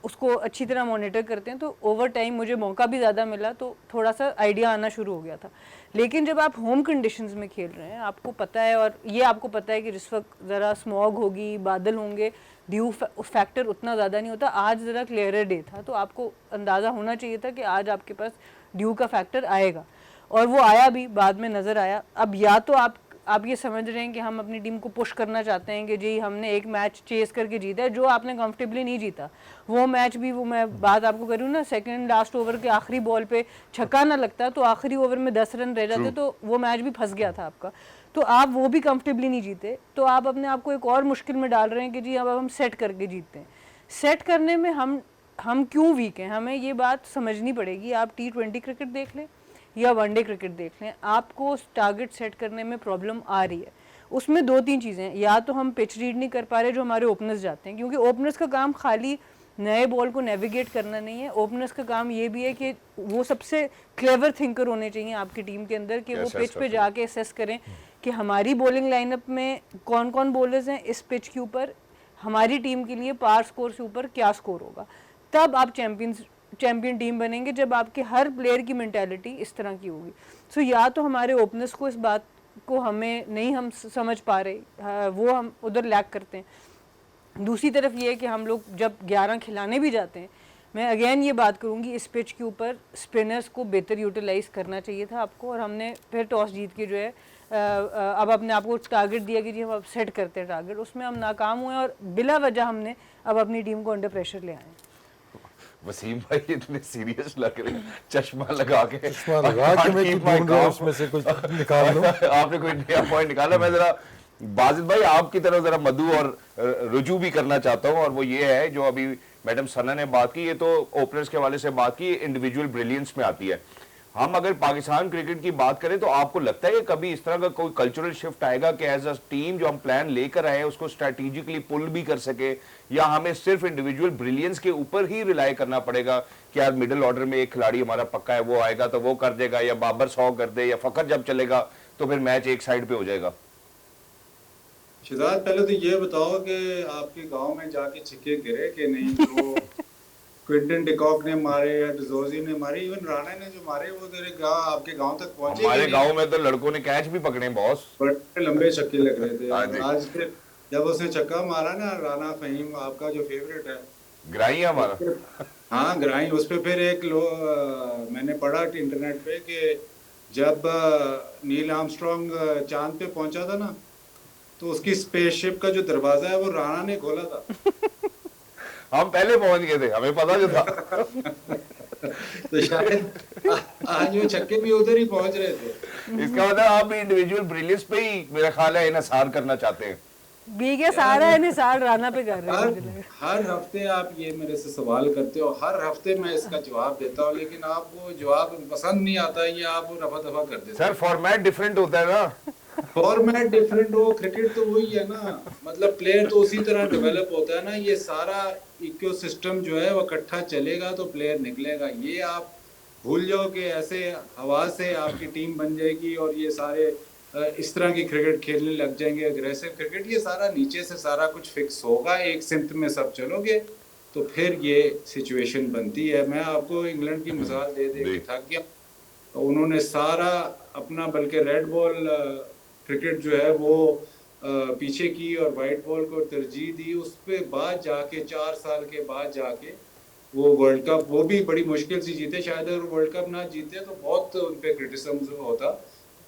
उसको अच्छी तरह मॉनिटर करते हैं तो ओवर टाइम मुझे मौका भी ज़्यादा मिला, तो थोड़ा सा आइडिया आना शुरू हो गया था। लेकिन जब आप होम कंडीशंस में खेल रहे हैं, आपको पता है, और ये आपको पता है कि जिस वक्त ज़रा स्मॉग होगी, बादल होंगे, ड्यू फैक्टर उतना ज़्यादा नहीं होता। आज ज़रा क्लियरर डे था, तो आपको अंदाज़ा होना चाहिए था कि आज आपके पास ड्यू का फैक्टर आएगा, और वो आया भी, बाद में नज़र आया। अब या तो आप ये समझ रहे हैं कि हम अपनी टीम को पुश करना चाहते हैं कि जी हमने एक मैच चेस करके जीता है, जो आपने कंफर्टेबली नहीं जीता। वो मैच भी, वो मैं बात आपको करूँ ना, सेकंड लास्ट ओवर के आखिरी बॉल पे छक्का ना लगता तो आखिरी ओवर में 10 रन रह जाते, तो वो मैच भी फंस गया था आपका। तो आप वो भी कंफर्टेबली नहीं जीते, तो आप अपने आप को एक और मुश्किल में डाल रहे हैं कि जी अब हम सेट करके जीतते हैं। सेट करने में हम क्यों वीक हैं, हमें ये बात समझनी पड़ेगी। आप T20 क्रिकेट देख लें या वनडे क्रिकेट देख लें, आपको टारगेट सेट करने में प्रॉब्लम आ रही है। उसमें 2-3 चीज़ें हैं, या तो हम पिच रीड नहीं कर पा रहे, जो हमारे ओपनर्स जाते हैं, क्योंकि ओपनर्स का काम खाली नए बॉल को नेविगेट करना नहीं है। ओपनर्स का काम ये भी है कि वो सबसे क्लेवर थिंकर होने चाहिए आपकी टीम के अंदर, कि वो पिच पे जाके असेस करें कि हमारी बॉलिंग लाइनअप में कौन कौन बॉलर्स हैं, इस पिच के ऊपर हमारी टीम के लिए पार स्कोर से ऊपर क्या स्कोर होगा। तब आप चैंपियन टीम बनेंगे, जब आपके हर प्लेयर की मेंटालिटी इस तरह की होगी। सो या तो हमारे ओपनर्स को इस बात को हमें नहीं हम समझ पा रहे, वो हम उधर लैक करते हैं। दूसरी तरफ ये है कि हम लोग जब 11 खिलाने भी जाते हैं, मैं अगेन ये बात करूंगी, इस पिच के ऊपर स्पिनर्स को बेहतर यूटिलाइज करना चाहिए था आपको, और हमने फिर टॉस जीत के जो है अब अपने आप को टारगेट दिया कि जी हम अब सेट करते हैं टारगेट, उसमें हम नाकाम हुए, और बिला वजह हमने अब अपनी टीम को अंडर प्रेशर ले आए। वसीम भाई इतने सीरियस लग रहे हैं, चश्मा लगा के उसमें से कुछ निकाल लो। आपने कोई नया पॉइंट निकाला। मैं जरा बाजिद भाई आपकी तरफ जरा मधु और रुजू भी करना चाहता हूं, और वो ये है जो अभी मैडम सना ने बात की, ये तो ओपनर्स के हवाले से बात की, इंडिविजुअल ब्रिलियंस में आती है। हम अगर पाकिस्तान क्रिकेट की बात करें तो आपको लगता है कि कभी इस तरह का कोई कल्चरल शिफ्ट आएगा कि एज अ टीम जो हम प्लान लेकर आए उसको स्ट्रेटेजिकली पुल भी कर सके, या हमें सिर्फ इंडिविजुअल ब्रिलियंस के ऊपर ही रिलाई करना पड़ेगा कि यार मिडिल ऑर्डर में एक खिलाड़ी हमारा पक्का है, वो आएगा तो वो कर देगा, या बाबर 100 कर दे, या फकर जब चलेगा तो फिर मैच एक साइड पे हो जाएगा। शिदात, पहले तो ये बताओ कि आपके गांव में जाके छिक्के गिरे कि नहीं? जो क्विंटन डिकॉक ने मारे या डिजोजी ने मारे, इवन राणा ने जो मारे, वो तेरे गांव, आपके गांव तक पहुंचे? हमारे गांव में तो लड़कों ने कैच भी पकड़े बॉस, बड़े लंबे छक्के लग रहे थे। आज फिर जब उसने छक्का मारा ना, राणा फहीम आपका जो फेवरेट है, ग्राही है हमारा, हाँ ग्राही, उस पे फिर एक मैंने पढ़ा इंटरनेट पे कि जब नील आर्मस्ट्रांग चांद पे पहुंचा था ना, तो उसकी स्पेसशिप का जो दरवाजा है वो राणा ने खोला था। हम पहले पहुंच गए थे, हमें पता जो था। तो शायद आज वो छक्के भी उधर ही पहुंच रहे थे। इसका मतलब आप भी इंडिविजुअल ब्रिलियंस पे ही मेरा ख्याल है इन्हसार करना चाहते हैं। बीगे सारा है निसार राना पे कर रहे हैं मुझे लगा। हर हफ्ते आप ये मेरे से सवाल करते हो, हर हफ्ते मैं इसका जवाब देता हूँ, लेकिन आपको जवाब पसंद नहीं आता, ये आप रफा दफा कर देते सर फॉर्मेट डिफरेंट होता है ना। फॉर्मेट डिफरेंट हो, क्रिकेट तो वही है ना, मतलब प्लेयर तो उसी तरह डेवलप होता है ना, ये सारा इकोसिस्टम जो है वो इकट्ठा चलेगा तो प्लेयर निकलेगा। ये आप भूल जाओ कि ऐसे हवा से आपकी टीम बन जाएगी और ये सारे इस तरह की क्रिकेट खेलने लग जाएंगे, अग्रेसिव क्रिकेट, ये सारा नीचे से सारा कुछ फिक्स होगा, एक सिमत में सब चलोगे तो फिर ये सिचुएशन बनती है। मैं आपको इंग्लैंड की मिसाल दे दे के थक गया, तो उन्होंने सारा अपना, बल्कि रेड बॉल क्रिकेट जो है वो पीछे की और वाइट बॉल को तरजीह दी, उस पे बाद जाके 4 साल के बाद जाके वो वर्ल्ड कप, वो भी बड़ी मुश्किल से जीते। शायद अगर वर्ल्ड कप ना जीते तो बहुत उन पे क्रिटिसिज्म होता,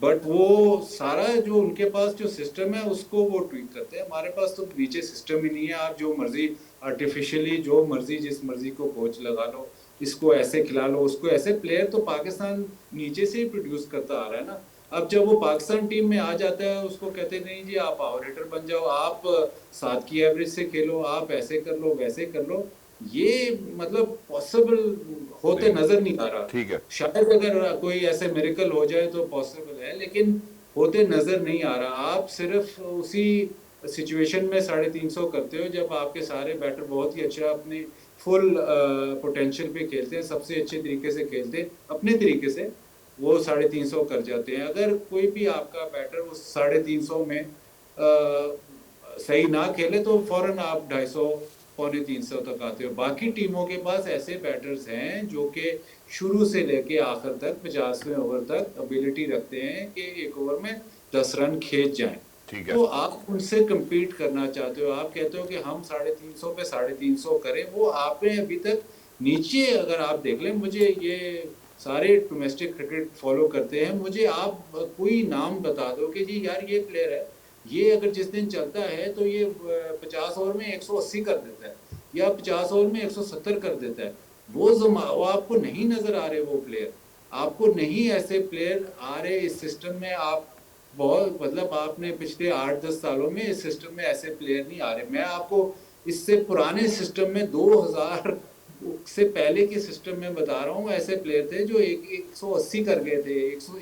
बट वो सारा जो उनके पास जो सिस्टम है उसको वो ट्वीट करते हैं। हमारे पास तो नीचे सिस्टम ही नहीं है, आप जो मर्जी आर्टिफिशियली जो मर्जी जिस मर्जी को कोच लगा लो, इसको ऐसे खिला लो, उसको ऐसे, प्लेयर तो पाकिस्तान नीचे से ही प्रोड्यूस करता आ रहा है ना। अब जब वो पाकिस्तान टीम में आ जाता है उसको कहते नहीं जी आप पावर हिटर बन जाओ, आप 7 की एवरेज से खेलो, आप ऐसे कर लो वैसे कर लो, ये मतलब पॉसिबल होते नजर नहीं आ रहा। ठीक है, शायद अगर कोई ऐसे मिरेकल हो जाए तो पॉसिबल है, लेकिन होते नजर नहीं आ रहा। आप सिर्फ उसी सिचुएशन में 350 करते हो जब आपके सारे बैटर बहुत ही अच्छा अपने फुल पोटेंशियल पे खेलते हैं, सबसे अच्छे तरीके से खेलते हैं, अपने तरीके से वो 350 कर जाते हैं। अगर कोई भी आपका बैटर उस 350 में सही ना खेले तो फौरन आप 250 पौने 300 तक आते हो। बाकी टीमों के पास ऐसे बैटर्स हैं जो कि शुरू से लेके आखिर तक 50वें ओवर तक एबिलिटी रखते हैं कि एक ओवर में 10 रन खींच जाएं। ठीक है। तो आप उनसे compete करना चाहते हो, आप कहते हो कि हम 350 पे 350 करें, वो आपने अभी तक नीचे, अगर आप देख लें, मुझे ये सारे डोमेस्टिक क्रिकेट फॉलो करते हैं, मुझे आप कोई नाम बता दो कि जी यार ये प्लेयर है, ये अगर जिस दिन चलता है तो ये 50 ओवर में 180 कर देता है या 50 ओवर में 170 कर देता है। वो आपको नहीं नजर आ रहे, वो प्लेयर आपको नहीं, ऐसे प्लेयर आ रहे इस सिस्टम में। आप बहुत, मतलब आपने पिछले 8-10 सालों में इस सिस्टम में ऐसे प्लेयर नहीं आ रहे। मैं आपको इससे पुराने सिस्टम में 2000 से पहले के सिस्टम में बता रहा हूँ, ऐसे प्लेयर थे जो 180 कर गए थे,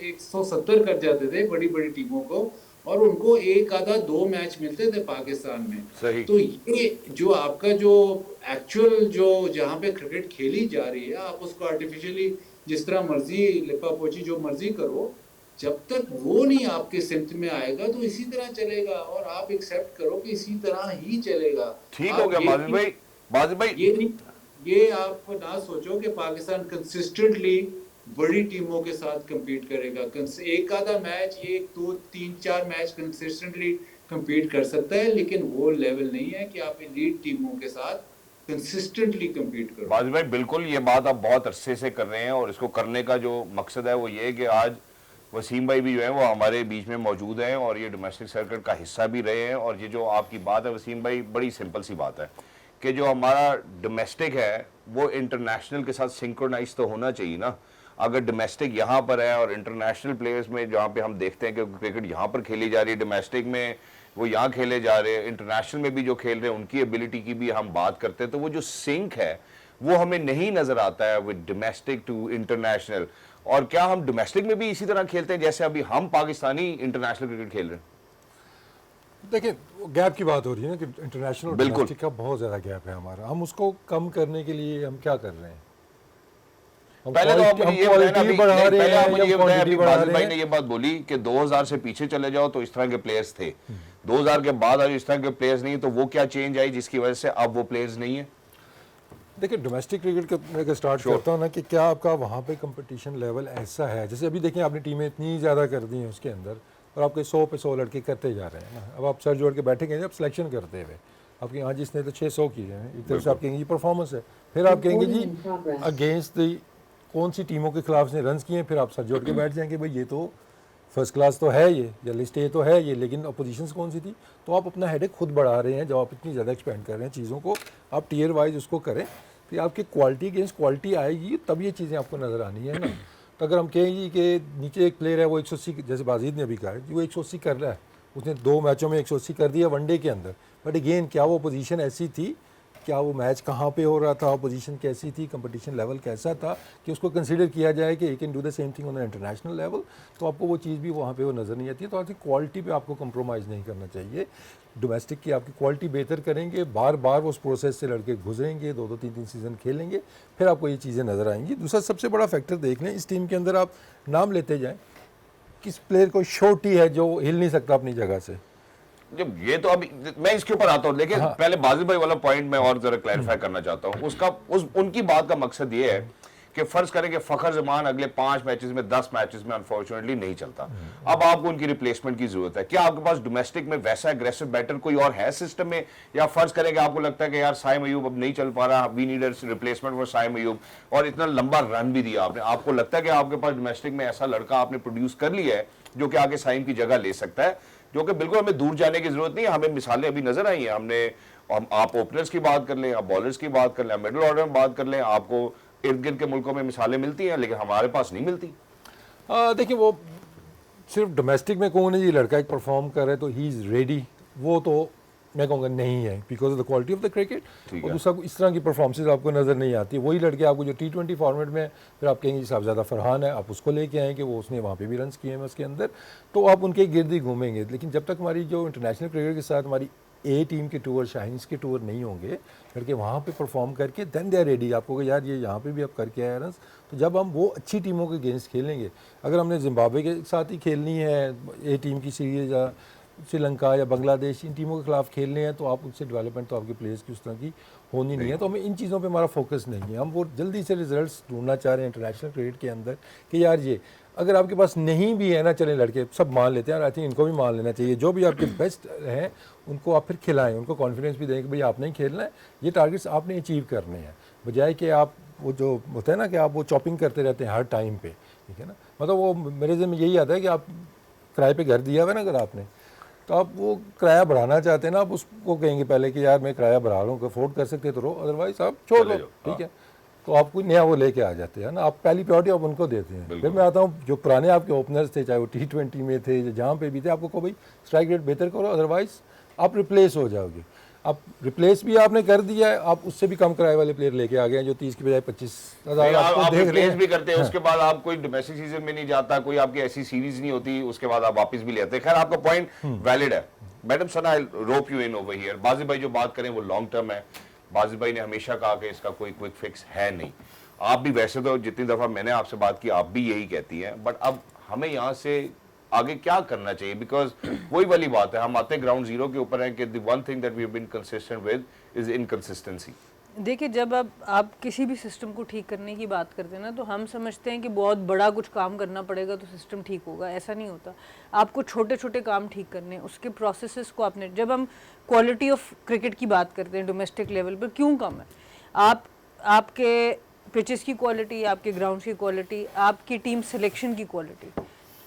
170 कर जाते थे बड़ी बड़ी टीमों को, और उनको एक आधा 2 मैच मिलते थे पाकिस्तान में। सही। तो ये जो आपका जो एक्चुअल जो जहाँ पे क्रिकेट खेली जा रही है, आप उसको आर्टिफिशियली जिस तरह मर्जी लिपा पोची जो मर्जी करो, जब तक वो नहीं आपके सिमत में आएगा तो इसी तरह चलेगा, और आप एक्सेप्ट करो कि इसी तरह ही चलेगा। ठीक हो गया माजिद भाई। माजिद भाई, ये आप ना सोचो कि पाकिस्तान कंसिस्टेंटली बड़ी टीमों के साथ compete करेगा। एक आधा मैच, 1, 2, 3, 4 मैच कंसिस्टेंटली compete कर सकता है, लेकिन वो लेवल नहीं है कि आप एलीट टीमों के साथ कंसिस्टेंटली compete करो। माजिद भाई बिल्कुल, ये बात आप बहुत अरसे से कर रहे हैं, और इसको करने का जो मकसद है वो ये है कि आज वसीम भाई भी जो है वो हमारे बीच में मौजूद हैं और ये डोमेस्टिक सर्किट का हिस्सा भी रहे हैं। और ये जो आपकी बात है वसीम भाई, बड़ी सिंपल सी बात है कि जो हमारा डोमेस्टिक है वो इंटरनेशनल के साथ सिंक्रोनाइज तो होना चाहिए ना। अगर डोमेस्टिक यहाँ पर है और इंटरनेशनल प्लेयर्स में जहाँ पे हम देखते हैं कि क्रिकेट यहाँ पर खेली जा रही है, डोमेस्टिक में वो यहाँ खेले जा रहे हैं, इंटरनेशनल में भी जो खेल रहे हैं उनकी एबिलिटी की भी हम बात करते हैं, तो वो जो सिंक है वो हमें नहीं नज़र आता है विद डोमेस्टिक टू इंटरनेशनल। और क्या हम डोमेस्टिक में भी इसी तरह खेलते हैं जैसे अभी हम पाकिस्तानी इंटरनेशनल क्रिकेट खेल रहे हैं? देखिए, गैप की बात हो रही है ना कि इंटरनेशनल और डोमेस्टिक का बहुत ज़्यादा गैप है हमारा। हम उसको कम करने के लिए हम क्या कर रहे हैं? पहले तो आप मुझे ये बताएं ना, अभी बढ़ा रहे पहले आप मुझे हैं, ये बताएं, क्वांटिटी अभी बढ़ा बाजिल रहे भाई हैं। ने ये बात बोली कि 2000 से पीछे चले जाओ तो इस तरह के प्लेयर्स थे, 2000 के बाद आज इस तरह के प्लेयर्स नहीं, तो वो क्या चेंज आई जिसकी वजह से अब वो प्लेयर्स नहीं है? देखिए, डोमेस्टिक क्रिकेट का स्टार्ट करता हूँ ना कि क्या आपका वहाँ पे कंपटीशन लेवल ऐसा है, जैसे अभी देखिए आपने टीमें इतनी ज़्यादा कर दी हैं उसके अंदर, और आपके 100 पे 100 लड़के करते जा रहे हैं ना। अब आप सर जोड़ के बैठेंगे आप सिलेक्शन करते हुए, आपके यहाँ जिसने तो 600 किए हैं, एक तरफ से आप कहेंगे ये परफॉर्मेंस है, फिर आप कहेंगे जी अगेंस्ट द कौन सी टीमों के खिलाफ ने रन किए हैं, फिर आप सर जोड़ के बैठ जाएंगे भाई ये तो फर्स्ट क्लास तो है ये, या लिस्ट ए तो है ये, लेकिन अपोजिशंस कौन सी थी। तो आप अपना हेडेक खुद बढ़ा रहे हैं जब आप इतनी ज़्यादा एक्सपेंड कर रहे हैं चीज़ों को। आप टीयर वाइज उसको करें, फिर आपकी क्वालिटी अगेंस्ट क्वालिटी आएगी, तब ये चीज़ें आपको नज़र आनी है ना। तो अगर हम कहेंगे कि नीचे एक प्लेयर है वो 180, जैसे बाजीद ने अभी कहा है वो 180 कर रहा है, उसने 2 मैचों में 180 कर दिया वनडे के अंदर, बट अगेन क्या वो पोजीशन ऐसी थी, क्या वो मैच कहाँ पे हो रहा था, पोजीशन कैसी थी, कंपटीशन लेवल कैसा था कि उसको कंसीडर किया जाए कि you can do the same thing on international level, तो आपको वो चीज़ भी वहाँ पे वो नज़र नहीं आती है। तो आपकी क्वालिटी पे आपको कंप्रोमाइज़ नहीं करना चाहिए। डोमेस्टिक की आपकी क्वालिटी बेहतर करेंगे, बार बार वो उस प्रोसेस से लड़के गुजरेंगे, 2-2 3-3 सीज़न खेलेंगे, फिर आपको ये चीज़ें नज़र आएंगी। दूसरा सबसे बड़ा फैक्टर देख लें, इस टीम के अंदर आप नाम लेते जाएँ, किस प्लेयर को छोटी है जो हिल नहीं सकता अपनी जगह से। जब ये तो अभी मैं इसके ऊपर आता हूँ, लेकिन पहले बाजिल भाई वाला पॉइंट मैं और जरा क्लैरिफाई करना चाहता हूँ। उनकी बात का मकसद ये है कि फर्ज करें कि फखर जमान अगले 5 मैचेस में 10 मैचेस में अनफॉर्चुनेटली नहीं चलता, अब आपको उनकी रिप्लेसमेंट की जरूरत है। क्या आपके पास डोमेस्टिक में वैसा एग्रेसिव बैटर कोई और है सिस्टम में, या फर्ज करें कि आपको लगता है कि यार साइम अयूब अब नहीं चल पा रहा, we need replacement for Saim Ayub, और इतना लंबा रन भी दिया आपने, आपको लगता है कि आपके पास डोमेस्टिक में ऐसा लड़का आपने प्रोड्यूस कर लिया है जो कि आगे साइम की जगह ले सकता है, जो कि बिल्कुल हमें दूर जाने की जरूरत नहीं है। हमें मिसालें अभी नजर आई हैं, आप ओपनर्स की बात कर लें, आप बॉलर्स की बात कर लें, मिडिल ऑर्डर में बात कर लें, आपको इर्द गिर्द के मुल्कों में मिसालें मिलती हैं, लेकिन हमारे पास नहीं मिलती। देखिए वो सिर्फ डोमेस्टिक में कौन है जी लड़का एक परफॉर्म कर रहा है तो ही इज़ रेडी, वो तो मैं कहूँगा नहीं है, because of the quality of the cricket. और दूसरा इस तरह की परफॉर्मेंस आपको नज़र नहीं आती। वही लड़के आपको जो T20 फॉर्मेट में फिर आप कहेंगे साहब ज़्यादा फरहान है, आप उसको लेके आएँ कि वो उसने वहाँ पे भी रन्स किए हैं उसके अंदर, तो आप उनके गिर्द ही घूमेंगे। लेकिन जब तक हमारी जो इंटरनेशनल क्रिकेट के साथ हमारी ए टीम के टूर, शाहीन्स के टूर नहीं होंगे, लड़के वहाँ पे परफॉर्म करके देन दे आर रेडी, आपको यार ये यहाँ पे भी आप करके आए रन्स, तो जब हम वो अच्छी टीमों के अगेंस्ट खेलेंगे, अगर हमने जिम्बाब्वे के साथ ही खेलनी है ए टीम की सीरीज या श्रीलंका या बांग्लादेश, इन टीमों के खिलाफ खेलने हैं, तो आप उससे डेवलपमेंट तो आपके प्लेयर्स की उस तरह की होनी नहीं है। तो हमें इन चीज़ों पे हमारा फोकस नहीं है। हम वो जल्दी से रिजल्ट्स ढूंढना चाह रहे हैं इंटरनेशनल क्रिकेट के अंदर कि यार ये अगर आपके पास नहीं भी है ना, चले लड़के सब मान लेते हैं, आई थिंक इनको भी मान लेना चाहिए। जो भी आपके बेस्ट हैं उनको आप फिर खिलाएं, उनको कॉन्फिडेंस भी दें कि भाई आपने ही खेलना है, ये टारगेट्स आपने अचीव करने हैं, बजाय कि आप वो जो होता है ना कि आप वो चॉपिंग करते रहते हैं हर टाइम पे, ठीक है ना। मतलब वो मेरे ज़हन में यही आता है कि आप किराए पे घर दिया हुआ ना अगर आपने, तो आप वो किराया बढ़ाना चाहते हैं ना, आप उसको कहेंगे पहले कि यार मैं किराया बढ़ा रहा हूँ, अफोर्ड कर सकते तो रहो, अदरवाइज आप छोड़ दो, ठीक है। तो आप कोई नया वो लेके आ जाते हैं ना, आप पहली प्रायोरिटी आप उनको देते हैं। फिर मैं आता हूँ जो पुराने आपके ओपनर्स थे, चाहे वो T20 में थे या जहाँ पे भी थे, आपको कहो भाई स्ट्राइक रेट बेहतर करो, अदरवाइज आप रिप्लेस हो जाओगे। आप रिप्लेस भी आपने कर दिया है, आप उससे भी कम किराए वाले प्लेयर लेके आ गए हैं जो 30 की बजाय 25,000 आप रिप्लेस भी करते हैं, उसके बाद आप कोई डोमेस्टिक सीजन में नहीं जाता, कोई आपकी ऐसी सीरीज नहीं होती, उसके बाद आप वापस भी लेते हैं। खैर आपका पॉइंट वैलिड है madam Sana, I rope you in over here. Bazil भाई जो बात करें वो लॉन्ग टर्म है। बाजिल भाई ने हमेशा कहा कि इसका कोई क्विक फिक्स है नहीं। आप भी वैसे तो जितनी दफा मैंने आपसे बात की आप भी यही कहती हैं, बट अब हमें यहाँ से आगे क्या करना चाहिए? बिकॉज वही वाली बात है, हम आते ग्राउंड जीरो के ऊपर हैं कि the one thing that we have been consistent with is inconsistency. देखिए जब आप किसी भी सिस्टम को ठीक करने की बात करते हैं ना, तो हम समझते हैं कि बहुत बड़ा कुछ काम करना पड़ेगा तो सिस्टम ठीक होगा, ऐसा नहीं होता। आपको छोटे छोटे काम ठीक करने, उसके प्रोसेसेस को आपने, जब हम क्वालिटी ऑफ क्रिकेट की बात करते हैं डोमेस्टिक लेवल पर क्यों कम है, आपके पिचेस की क्वालिटी, आपके ग्राउंड की क्वालिटी, आपकी टीम सिलेक्शन की क्वालिटी,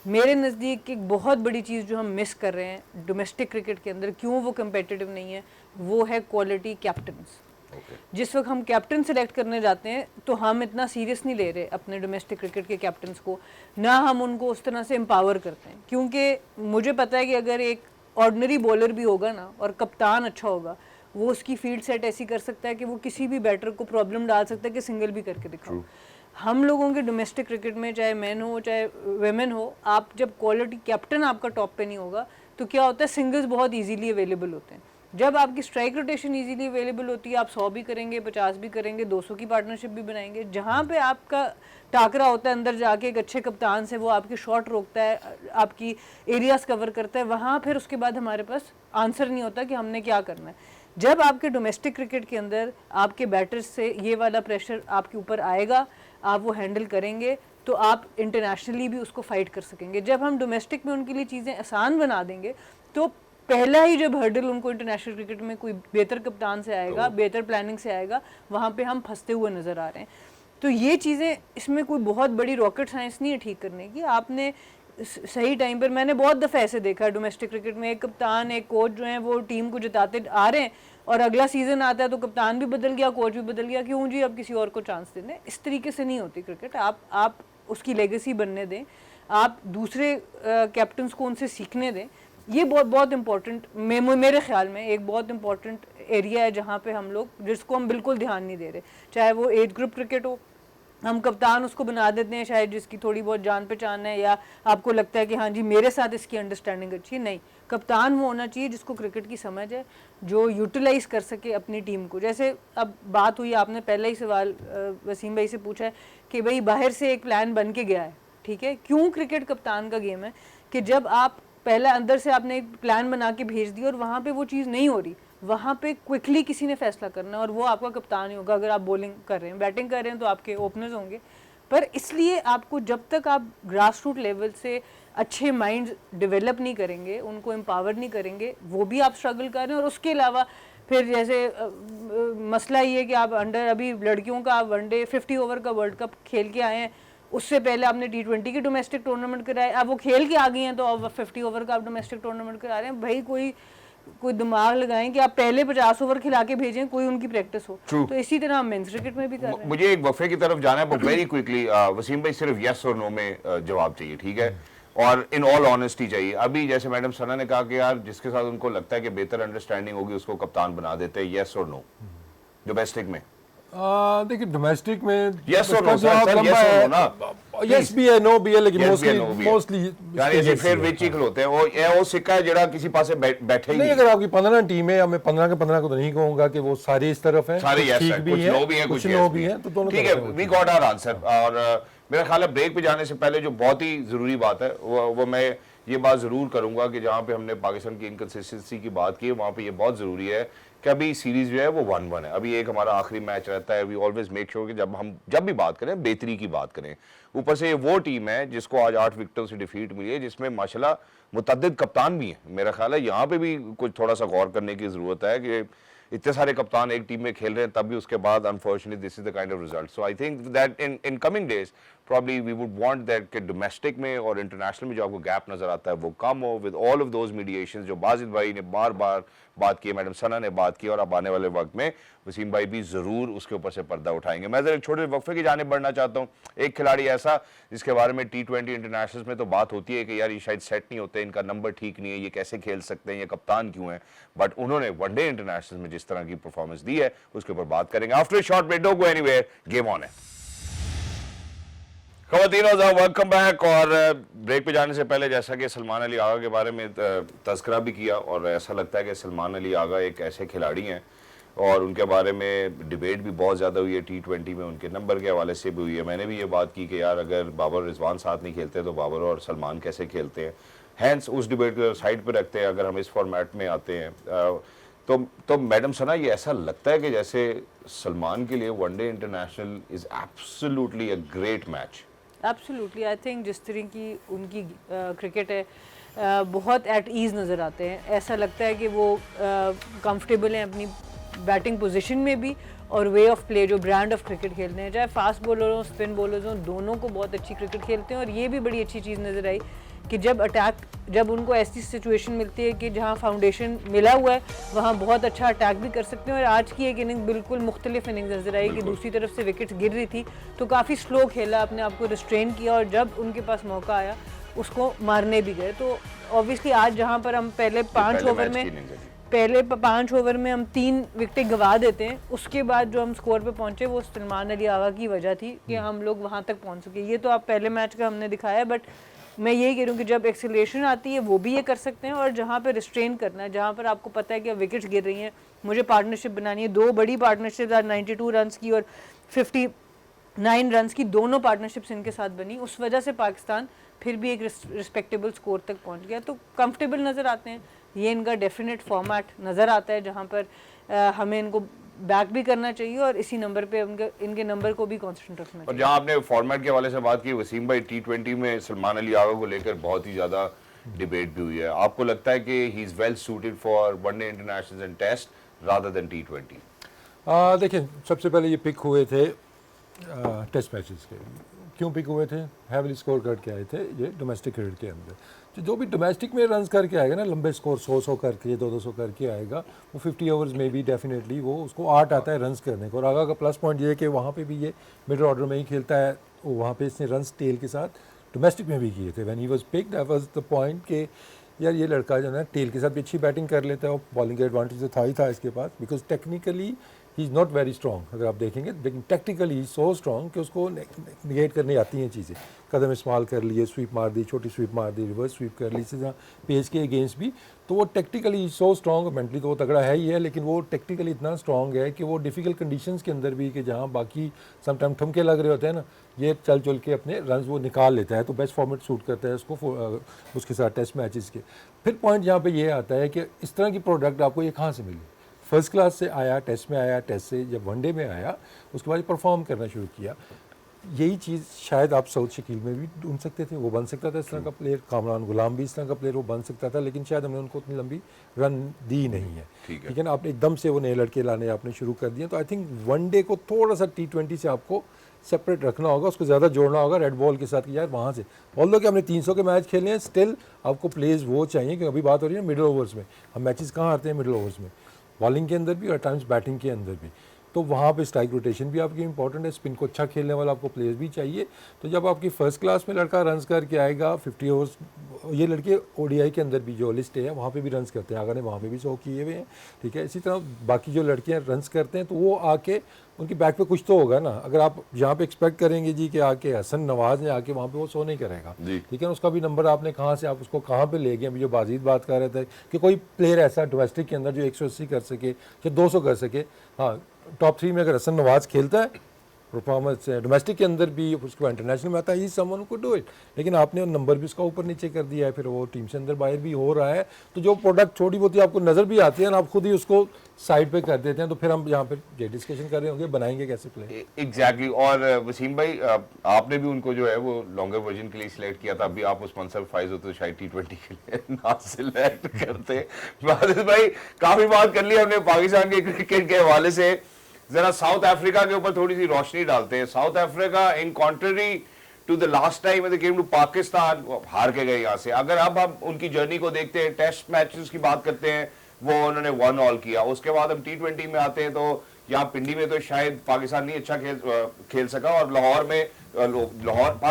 मेरे नज़दीक एक बहुत बड़ी चीज़ जो हम मिस कर रहे हैं डोमेस्टिक क्रिकेट के अंदर, क्यों वो कम्पिटिटिव नहीं है, वो है क्वालिटी कैप्टन्स। जिस वक्त हम कैप्टन सेलेक्ट करने जाते हैं तो हम इतना सीरियस नहीं ले रहे अपने डोमेस्टिक क्रिकेट के कैप्टन्स को, ना हम उनको उस तरह से एम्पावर करते हैं, क्योंकि मुझे पता है कि अगर एक ऑर्डिनरी बॉलर भी होगा ना और कप्तान अच्छा होगा, वो उसकी फील्ड सेट ऐसी कर सकता है कि वो किसी भी बैटर को प्रॉब्लम डाल सकता है कि सिंगल भी करके दिखाओ। हम लोगों के डोमेस्टिक क्रिकेट में चाहे मैन हो चाहे वेमेन हो, आप जब क्वालिटी कैप्टन आपका टॉप पे नहीं होगा तो क्या होता है, सिंगल्स बहुत इजीली अवेलेबल होते हैं। जब आपकी स्ट्राइक रोटेशन इजीली अवेलेबल होती है, आप 100 भी करेंगे, 50 भी करेंगे, 200 की पार्टनरशिप भी बनाएंगे, जहाँ पे आपका टाकरा होता है अंदर जाके एक अच्छे कप्तान से, वो आपकी शॉट रोकता है, आपकी एरियाज कवर करता है, वहाँ फिर उसके बाद हमारे पास आंसर नहीं होता कि हमने क्या करना है। जब आपके डोमेस्टिक क्रिकेट के अंदर आपके बैटर्स से ये वाला प्रेशर आपके ऊपर आएगा, आप वो हैंडल करेंगे, तो आप इंटरनेशनली भी उसको फाइट कर सकेंगे। जब हम डोमेस्टिक में उनके लिए चीज़ें आसान बना देंगे तो पहला ही जब हर्डल उनको इंटरनेशनल क्रिकेट में कोई बेहतर कप्तान से आएगा, बेहतर प्लानिंग से आएगा, वहाँ पे हम फंसते हुए नज़र आ रहे हैं। तो ये चीज़ें, इसमें कोई बहुत बड़ी रॉकेट साइंस नहीं है ठीक करने की। आपने सही टाइम पर, मैंने बहुत दफ़ा ऐसे देखा है डोमेस्टिक क्रिकेट में, एक कप्तान एक कोच जो है वो टीम को जिताते आ रहे हैं और अगला सीज़न आता है तो कप्तान भी बदल गया, कोच भी बदल गया, क्यों जी अब किसी और को चांस दे दें। इस तरीके से नहीं होती क्रिकेट। आप उसकी लेगेसी बनने दें, आप दूसरे कैप्टन्स को उनसे सीखने दें, ये बहुत बहुत इम्पोर्टेंट मेरे ख्याल में एक बहुत इम्पोर्टेंट एरिया है जहाँ पे हम लोग जिसको हम बिल्कुल ध्यान नहीं दे रहे, चाहे वो एज ग्रुप क्रिकेट हो, हम कप्तान उसको बना देते हैं शायद जिसकी थोड़ी बहुत जान पहचान है या आपको लगता है कि हाँ जी मेरे साथ इसकी अंडरस्टैंडिंग अच्छी है। नहीं, कप्तान वो होना चाहिए जिसको क्रिकेट की समझ है, जो यूटिलाइज कर सके अपनी टीम को। जैसे अब बात हुई, आपने पहला ही सवाल वसीम भाई से पूछा है कि भाई बाहर से एक प्लान बन के गया है, ठीक है। क्यों क्रिकेट कप्तान का गेम है कि जब आप पहले अंदर से आपने एक प्लान बना के भेज दिया और वहाँ पे वो चीज़ नहीं हो रही, वहाँ पे क्विकली किसी ने फैसला करना और वो आपका कप्तान ही होगा। अगर आप बॉलिंग कर रहे हैं, बैटिंग कर रहे हैं तो आपके ओपनर्स होंगे, पर इसलिए आपको जब तक आप ग्रास रूट लेवल से अच्छे माइंड्स डेवलप नहीं करेंगे, उनको एम्पावर नहीं करेंगे, वो भी आप स्ट्रगल कर रहे हैं। और उसके अलावा फिर जैसे मसला ये है कि आप अंडर अभी लड़कियों का वनडे 50 ओवर का वर्ल्ड कप खेल के आए हैं, उससे पहले आपने T20 की डोमेस्टिक टूर्नामेंट कराए, अब वो खेल के आ गई हैं तो अब 50 ओवर का आप डोमेस्टिक टूर्नामेंट करा रहे हैं। भाई कोई दिमाग लगाएं कि आप पहले 50 ओवर खिला के भेजें, कोई उनकी प्रैक्टिस हो। तो इसी तरह हम मेंस क्रिकेट में भी कर रहे हैं। मुझे एक वक्फे की तरफ जाना है, वेरी क्विकली वसीम भाई, सिर्फ यस और नो में जवाब चाहिए, ठीक है, और इन ऑल ऑनेस्टी चाहिए। अभी जैसे मैडम सना ने कहा कि यार जिसके साथ उनको लगता है कि बेहतर अंडरस्टैंडिंग होगी उसको कप्तान बना देते हैं, यस और नो डोमेस्टिक में? देखिए डोमेस्टिक में yes or no sir, yes or no ना, यस भी है, नो भी है, लेकिन Yes भी है, no भी है। मोस्टली यानी ऐसे फिर विच ही खलोते हैं वो सिक्का है जड़ा किसी पासे बैठे ही नहीं। अगर आपकी 15 टीम है, मैं 15 के 15 को तो नहीं कहूंगा कि वो सारे इस तरफ हैं, सारे yes ठीक है, भी कुछ हैं, नो भी हैं, कुछ कुछ नो yes भी हैं, तो दोनों ठीक तरफ है। हैं वो वी चीज़। Got our answer. और मेरा ख्याल है ब्रेक पे जाने से पहले जो बहुत ही जरूरी बात है वो मैं ये बात जरूर करूंगा कि जहां पे हमने पाकिस्तान की इनकंसिस्टेंसी की बात की है, वहां पे ये बहुत जरूरी है कि अभी सीरीज जो है वो 1-1 है। अभी एक हमारा आखिरी मैच रहता है। वी ऑलवेज मेक श्योर कि जब भी बात करें बेहतरी की बात करें। ऊपर से ये वो टीम है जिसको आज 8 विकेटों से डिफीट मिली है, जिसमें माशाल्लाह मुतअद्दिद कप्तान भी हैं। मेरा ख्याल है यहाँ पे भी कुछ थोड़ा सा गौर करने की जरूरत है कि इतने सारे कप्तान एक टीम में खेल रहे हैं, तब भी उसके बाद unfortunately this is the kind of result. So I think that in coming days probably we would want that कि डोमेस्टिक में और इंटरनेशनल में जो आपको गैप नजर आता है वो कम हो, विद ऑल ऑफ दोज मीडिएशंस जो बाजिद भाई ने बार बार बात की, मैडम सना ने बात की, और अब आने वाले वक्त में वसीम भाई भी जरूर उसके ऊपर से पर्दा उठाएंगे। मैं जरा एक छोटे वक्फे की जाने बढ़ना चाहता हूँ। एक खिलाड़ी ऐसा जिसके बारे में T20 इंटरनेशनल में तो बात होती है कि यार ये शायद सेट नहीं होते, इनका नंबर ठीक नहीं है, ये कैसे खेल सकते हैं, ये कप्तान क्यों है, बट उन्होंने वनडे इंटरनेशनल में जिस तरह की परफॉर्मेंस दी है उसके ऊपर बात करेंगे after a short break. Don't go anywhere, game on है। ख़वातीन वेलकम बैक। और ब्रेक पे जाने से पहले जैसा कि सलमान अली आगा के बारे में तज़किरा भी किया, और ऐसा लगता है कि सलमान अली आगा एक ऐसे खिलाड़ी हैं और उनके बारे में डिबेट भी बहुत ज़्यादा हुई है T20 में, उनके नंबर के हवाले से भी हुई है। मैंने भी ये बात की कि यार अगर बाबर रिजवान साथ नहीं खेलते तो बाबर और सलमान कैसे खेलते हैं। हैंस उस डिबेट को साइड पर रखते हैं। अगर हम इस फॉर्मेट में आते हैं तो मैडम सना, ये ऐसा लगता है कि जैसे सलमान के लिए one day international is absolutely a great match. Absolutely, I think जिस तरह की उनकी क्रिकेट है बहुत एट ईज़ नज़र आते हैं। ऐसा लगता है कि वो कंफर्टेबल हैं अपनी बैटिंग पोजीशन में भी, और वे ऑफ प्ले जो ब्रांड ऑफ क्रिकेट खेलते हैं, चाहे फास्ट बॉलर हो स्पिन बॉलर्स हों, दोनों को बहुत अच्छी क्रिकेट खेलते हैं। और ये भी बड़ी अच्छी चीज़ नज़र आई कि जब उनको ऐसी सिचुएशन मिलती है कि जहाँ फाउंडेशन मिला हुआ है वहाँ बहुत अच्छा अटैक भी कर सकते हैं। और आज की एक इनिंग बिल्कुल मुख्तलिफ इनिंग नजर आई कि दूसरी तरफ से विकेट्स गिर रही थी तो काफ़ी स्लो खेला, अपने आप को रिस्ट्रेन किया, और जब उनके पास मौका आया उसको मारने भी गए। तो ऑब्वियसली आज जहाँ पर हम पहले 5 ओवर में हम 3 विकेटें गंवा देते हैं, उसके बाद जो हम स्कोर पे पहुंचे वो सलमान अली आगा की वजह थी कि हम लोग वहाँ तक पहुँच सके। ये तो आप पहले मैच का हमने दिखाया, बट मैं यही कह रही हूँ कि जब एक्सेलरेशन आती है वो भी ये कर सकते हैं, और जहाँ पे रिस्ट्रेन करना है, जहाँ पर आपको पता है कि अब विकेट्स गिर रही हैं, मुझे पार्टनरशिप बनानी है, 2 बड़ी पार्टनरशिप 92 रन की और 59 रन की, दोनों पार्टनरशिप्स इनके साथ बनी, उस वजह से पाकिस्तान फिर भी एक रिस्पेक्टेबल स्कोर तक पहुँच गया। तो कंफर्टेबल नज़र आते हैं। ये इनका डेफिनेट फॉर्मेट नज़र आता है जहाँ पर हमें इनको बैक भी करना चाहिए और इसी नंबर पे इनके नंबर को भी कांस्टेंट रखना चाहिए। और जहां आपने फॉर्मेट के हवाले से बात की वसीम भाई, T20 में सलमान अली आगा को लेकर बहुत ही ज्यादा डिबेट भी हुई है। आपको लगता है कि he is well suited for one day international and test rather than T20? देखिए, सबसे पहले ये पिक हुए थे टेस्ट मैचेस के। क्यों पिक हुए थे? हैविली स्कोर करके आए थे ये डोमेस्टिक क्रिकेट के अंदर। जो भी डोमेस्टिक में रन्स करके आएगा ना, लंबे स्कोर 100 करके 200 करके आएगा, वो 50 ओवर्स में भी डेफिनेटली वो उसको आर्ट आता है रन्स करने को। और आगा का प्लस पॉइंट ये है कि वहाँ पे भी ये मिडल ऑर्डर में ही खेलता है, वहाँ पे इसने रन्स टेल के साथ डोमेस्टिक में भी किए थे। When he was picked, that was the point कि यार ये लड़का जो है ना टेल के साथ भी अच्छी बैटिंग कर लेता है और बॉलिंग का एडवांटेज तो था ही था इसके पास, because technically he is not very strong अगर आप देखेंगे, लेकिन टेक्निकली ही सो स्ट्रॉन्ग कि उसको निगेट करने आती हैं चीज़ें, कदम इस्तेमाल कर लिए, स्वीप मार दी, छोटी स्वीप मार दी, रिवर्स स्वीप कर ली, इसी तरह पेज के अगेंस्ट भी। तो वो टेक्निकली सो स्ट्रॉन्ग, मेंटली तो वो तगड़ा है ही है, लेकिन वो टेक्निकली इतना स्ट्रॉन्ग है कि वो डिफ़िकल्ट कंडीशंस के अंदर भी, कि जहाँ बाकी समटाइम ठुमके लग रहे होते हैं ना, ये चल चल के अपने रन वो निकाल लेता है। तो बेस्ट फॉर्मेट सूट करता है उसको उसके साथ टेस्ट मैचेस के। फिर पॉइंट यहाँ पे ये आता है कि इस तरह की प्रोडक्ट आपको ये कहाँ से मिली? फर्स्ट क्लास से आया, टेस्ट में आया, टेस्ट से जब वनडे में आया उसके बाद परफॉर्म करना शुरू किया। यही चीज़ शायद आप सऊद शकील में भी ढूंढ सकते थे, वो बन सकता था इस तरह का प्लेयर, कामरान गुलाम भी इस तरह का प्लेयर वो बन सकता था, लेकिन शायद हमने उनको उतनी लंबी रन दी नहीं है। ठीक है ना, आपने एकदम से वो नए लड़के लाने आपने शुरू कर दिए। तो आई थिंक वनडे को थोड़ा सा T20 से आपको सेपरेट रखना होगा, उसको ज़्यादा जोड़ना होगा रेड बॉल के साथ कि यार वहाँ से, ऑल्दो कि हमने 300 के मैच खेले हैं, स्टिल आपको प्लेज वो चाहिए, क्योंकि अभी बात हो रही है मिडिल ओवर्स में, हम मैचेस कहाँ आते हैं मिडिल ओवर्स में, बॉलिंग के अंदर भी और टाइम्स बैटिंग के अंदर भी। तो वहाँ पे स्ट्राइक रोटेशन भी आपकी इंपॉर्टेंट है, स्पिन को अच्छा खेलने वाला आपको प्लेयर्स भी चाहिए। तो जब आपकी फर्स्ट क्लास में लड़का रन्स करके आएगा 50 ओवर्स, ये लड़के ODI के अंदर भी जो लिस्ट है वहाँ पे भी रन्स करते हैं, आगा ने वहाँ पे भी 100 किए हुए हैं, ठीक है। इसी तरह बाकी जो लड़कियाँ रन्स करते हैं तो वो आके उनकी बैक पे कुछ तो होगा ना। अगर आप यहाँ पे एक्सपेक्ट करेंगे जी कि आके हसन नवाज ने आके वहाँ पे वो 100 नहीं करेगा, ठीक है। उसका भी नंबर आपने कहाँ से, आप उसको कहाँ पे ले गए। अभी जो बाजीद बात कर रहे थे कि कोई प्लेयर ऐसा डोमेस्टिक के अंदर जो 180 कर सके या 200 कर सके, हाँ टॉप 3 में अगर हसन नवाज खेलता है परफॉर्मेंस डोमेस्टिक के अंदर भी, उसके बाद इंटरनेशनल में आता है, ही समवन को डू इट। लेकिन आपने नंबर भी उसका ऊपर नीचे कर दिया है, फिर वो टीम से अंदर बाहर भी हो रहा है। तो जो प्रोडक्ट छोटी बहुत आपको नज़र भी आती है ना, आप खुद ही उसको साइड पे कर देते हैं। तो फिर हम यहाँ पे ये डिस्कशन कर रहे होंगे बनाएंगे कैसे प्ले। एग्जैक्टली। और वसीम भाई आपने भी उनको जो है वो लॉन्गर वर्जन के लिए सिलेक्ट किया था, अभी आप उस मंसब फाइज होते तो शायद T20 के लिए ना सिलेक्ट करते। बादल भाई काफी बात कर ली हमने पाकिस्तान के क्रिकेट के हवाले से, जरा साउथ अफ्रीका के ऊपर थोड़ी सी रोशनी डालते हैं। South Africa in contrary to the last time they came to Pakistan, हार के गए यहाँ से। अगर अब हम उनकी जर्नी को देखते हैं, टेस्ट मैचेस की बात करते हैं, वो उन्होंने 1 ऑल किया। उसके बाद हम T20 में आते हैं तो यहाँ पिंडी में तो शायद पाकिस्तान नहीं अच्छा खेल सका, और लाहौर में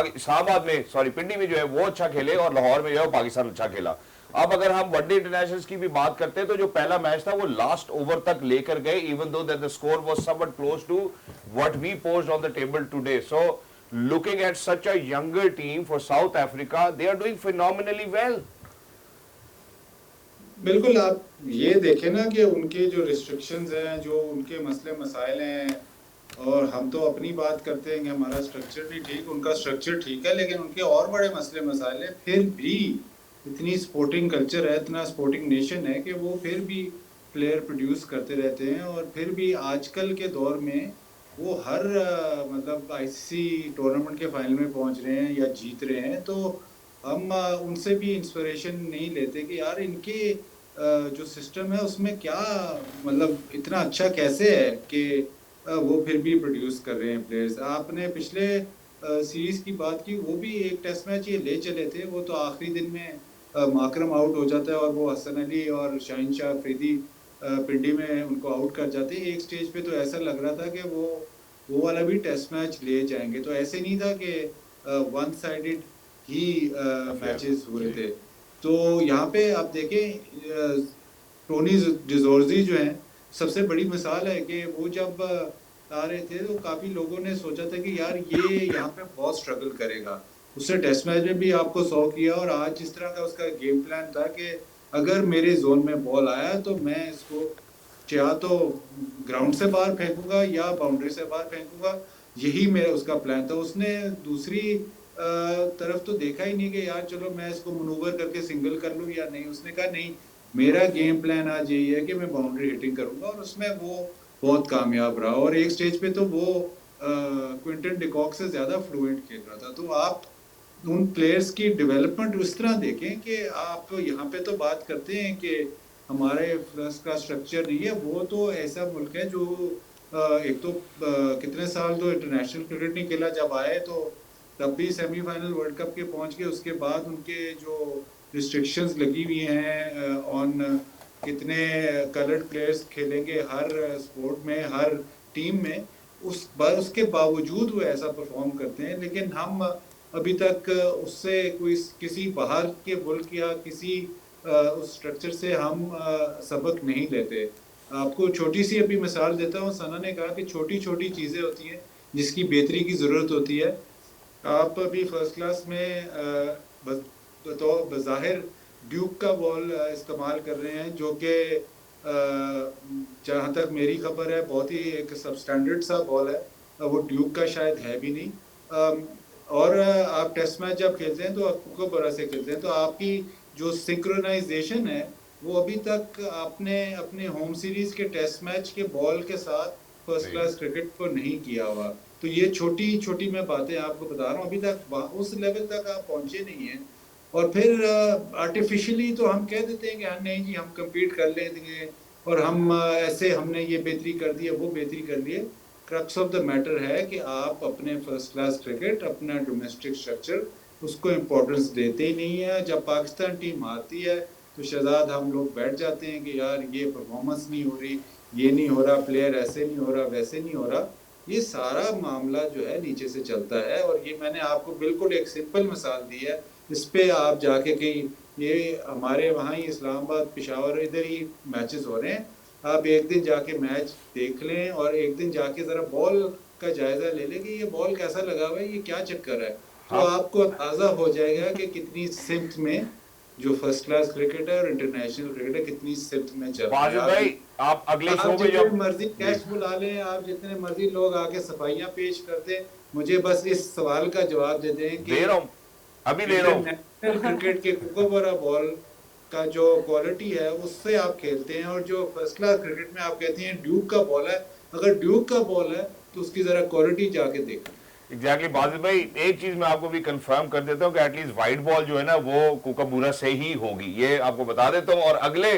इस्लामाबाद में सॉरी पिंडी में जो है वो अच्छा खेले, और लाहौर में जो है पाकिस्तान अच्छा खेला। अब अगर हम वनडे इंटरनेशनल्स की भी बात करते हैं तो जो पहला मैच था वो लास्ट ओवर तक लेकर गए, even though that the score was somewhat close to what we posed on the table today. So looking at such a younger team for South Africa, they are doing phenomenally well. बिल्कुल, आप ये देखें ना कि उनके जो restrictions हैं, जो उनके मसले मसाइल हैं, और हम तो अपनी बात करते हैं कि हमारा स्ट्रक्चर नहीं ठीक, उनका स्ट्रक्चर ठीक है, लेकिन उनके और बड़े मसले मसाइल हैं। फिर भी इतनी स्पोर्टिंग कल्चर है, इतना स्पोर्टिंग नेशन है कि वो फिर भी प्लेयर प्रोड्यूस करते रहते हैं। और फिर भी आजकल के दौर में वो हर मतलब ICC टूर्नामेंट के फाइनल में पहुंच रहे हैं या जीत रहे हैं। तो हम उनसे भी इंस्पिरेशन नहीं लेते कि यार इनके जो सिस्टम है उसमें क्या मतलब इतना अच्छा कैसे है कि वो फिर भी प्रोड्यूस कर रहे हैं प्लेयर्स। आपने पिछले सीरीज की बात की, वो भी एक टेस्ट मैच ये ले चले थे, वो तो आखिरी दिन में माकरम आउट हो जाता है और वो हसन अली और शाहीन शाह अफरीदी पिंडी में उनको आउट कर जाते हैं। एक स्टेज पे तो ऐसा लग रहा था कि वो वाला भी टेस्ट मैच ले जाएंगे। तो ऐसे नहीं था कि वन साइडेड ही मैचेस हुए थे। तो यहाँ पे आप देखें टोनी डिजोर्जी जो हैं सबसे बड़ी मिसाल है कि वो जब आ रहे थे तो काफ़ी लोगों ने सोचा था कि यार ये यहाँ पे बहुत स्ट्रगल करेगा। उसने टेस्ट मैच में भी आपको 100 किया, और आज जिस तरह का उसका गेम प्लान था कि अगर मेरे जोन में बॉल आया तो मैं इसको या तो ग्राउंड से बाहर फेंकूंगा या बाउंड्री से बाहर फेंकूंगा, यही मेरा उसका प्लान था। उसने दूसरी तरफ तो देखा ही नहीं कि यार चलो मैं इसको मनूवर करके सिंगल कर लूँ या नहीं। उसने कहा नहीं, मेरा गेम प्लान आज यही है कि मैं बाउंड्री हिटिंग करूंगा, और उसमें वो बहुत कामयाब रहा। और एक स्टेज पे तो वो क्विंटन डिकॉक से ज़्यादा फ्लुएंट खेल रहा था। तो आप उन प्लेयर्स की डेवलपमेंट उस तरह देखें कि आप यहाँ पे तो बात करते हैं कि हमारे का स्ट्रक्चर नहीं है। वो तो ऐसा मुल्क है जो एक तो कितने साल तो इंटरनेशनल क्रिकेट नहीं खेला, जब आए तो तब भी सेमीफाइनल वर्ल्ड कप के पहुंच गए। उसके बाद उनके जो रिस्ट्रिक्शंस लगी हुई हैं ऑन कितने कलर्ड प्लेयर्स खेलेंगे हर स्पोर्ट में, हर टीम में, उसके बावजूद वो ऐसा परफॉर्म करते हैं। लेकिन हम अभी तक उससे कोई किसी बाहर के मुल्क या किसी उस स्ट्रक्चर से हम सबक नहीं लेते। आपको छोटी सी अभी मिसाल देता हूँ, सना ने कहा कि छोटी छोटी चीज़ें होती हैं जिसकी बेहतरी की ज़रूरत होती है। आप अभी फर्स्ट क्लास में बज़ाहिर ड्यूक का बॉल इस्तेमाल कर रहे हैं, जो कि जहाँ तक मेरी खबर है बहुत ही एक सब स्टैंडर्ड सा बॉल है, वो ड्यूक का शायद है भी नहीं। और आप टेस्ट मैच जब खेलते हैं तो आप कोकोबरा से खेलते हैं, तो आपकी जो सिंक्रोनाइजेशन है वो अभी तक आपने अपने होम सीरीज के टेस्ट मैच के बॉल के साथ फर्स्ट क्लास क्रिकेट को नहीं किया हुआ। तो ये छोटी छोटी मैं बातें आपको बता रहा हूँ, अभी तक उस लेवल तक आप पहुंचे नहीं हैं। और फिर आर्टिफिशियली तो हम कह देते हैं कि हाँ नहीं जी हम कम्पीट कर लेंगे और हम ऐसे हमने ये बेहतरी कर दी है वो बेहतरी कर ली है। क्रक्स ऑफ द मैटर है कि आप अपने फर्स्ट क्लास क्रिकेट, अपना डोमेस्टिक स्ट्रक्चर, उसको इम्पोर्टेंस देते ही नहीं है। जब पाकिस्तान टीम आती है तो शहजाद हम लोग बैठ जाते हैं कि यार ये परफॉर्मेंस नहीं हो रही, ये नहीं हो रहा, प्लेयर ऐसे नहीं हो रहा, वैसे नहीं हो रहा। ये सारा मामला जो है नीचे से चलता है। और ये मैंने आपको बिल्कुल एक सिंपल मिसाल दी है, इस पे आप जाके कहीं, ये हमारे वहाँ ही इस्लामाबाद, पेशावर, इधर ही मैचेस हो रहे हैं, आप एक दिन जाके मैच देख लें और एक दिन जाके ज़रा बॉल का जायज़ा ले लें कि ये बॉल कैसा लगा हुआ है, ये क्या चक्कर है। तो आपको अंदाज़ा हो जाएगा कि कितनी सिमत में जो फर्स्ट क्लास क्रिकेट है और इंटरनेशनल क्रिकेट है कितनी सिमत में चल रहा है। भाई आप अगले शो में जब मर्जी कैश बुला लें, आप जितने मर्जी लोग आके सफाइयाँ पेश करते हैं, मुझे बस इस सवाल का जवाब दे दें कि दे रहा हूँ, अभी दे रहा हूँ। नेशनल क्रिकेट के कोकोबरा बॉल का जो क्वालिटी है उससे आप खेलते हैं, और जो फर्स्ट क्लास क्रिकेट में आप कहते हैं ड्यूक का बॉल है, अगर ड्यूक का बॉल है तो उसकी जरा क्वालिटी जाके देखें। एग्जैक्टली बाजिल भाई, एक चीज मैं आपको भी कंफर्म कर देता हूँ कि एटलीस्ट वाइट बॉल जो है ना वो कोकोबरा से ही होगी, ये आपको बता देता हूँ। और अगले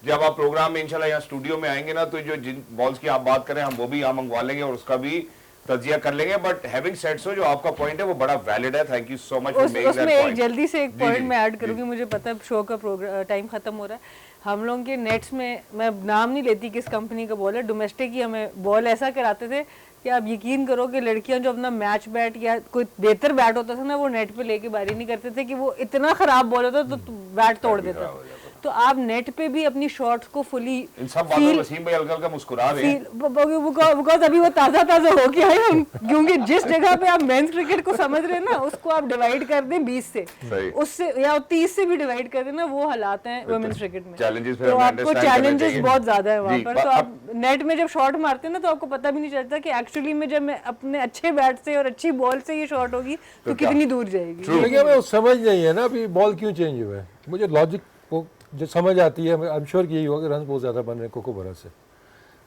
जब आप प्रोग्राम में इंशाल्लाह यहाँ स्टूडियो में आएंगे ना, तो जो जिन बॉल्स की आप बात करें हम वो भी यहाँ मंगवा लेंगे और उसका भी तजिया कर लेंगे। बट हैविंग सेड सो, जो आपका पॉइंट है वो बड़ा वैलिड है। Thank you so much for making that उसमें पॉइंट। जल्दी से एक पॉइंट मैं ऐड जी। करूंगी, मुझे पता है शो का टाइम खत्म हो रहा है। हम लोगों के नेट्स में, मैं नाम नहीं लेती किस कंपनी का बॉल है, डोमेस्टिक ही हमें बॉल ऐसा कराते थे कि आप यकीन करो कि लड़कियां जो अपना मैच बैट या कोई बेहतर बैट होता था ना, वो नेट पे लेके बारी नहीं करते थे कि वो इतना खराब बॉल होता तो बैट तोड़ देता था। तो आप नेट पे भी अपनी शॉट्स को फुली इन सब बातों में वसीम भाई हल्का मुस्कुरा रहे हैं बिकॉज अभी वो ताज़ा ताज़ा होके आए हम, क्योंकि जिस जगह पे आप मेंस क्रिकेट को समझ रहे हैं ना, उसको आप डिवाइड कर दें 20 से, उससे या 30 से भी डिवाइड कर दें ना, वो हालात हैं वुमेन्स क्रिकेट में। चैलेंजेस तो आपको चैलेंजेस बहुत ज्यादा है वहाँ पर। तो आप नेट में जब शॉट मारते हैं ना, तो आपको पता भी नहीं चलता कि एक्चुअली में जब मैं अपने अच्छे बैट से और अच्छी बॉल से ये शॉट होगी तो कितनी दूर जाएगी। लेकिन समझ नहीं है ना अभी बॉल क्यों चेंज हुआ है। मुझे लॉजिक को जो समझ आती है, आई एम श्योर कि यही होगा कि रन बहुत ज़्यादा बन रहे हैं कोकोबरा से।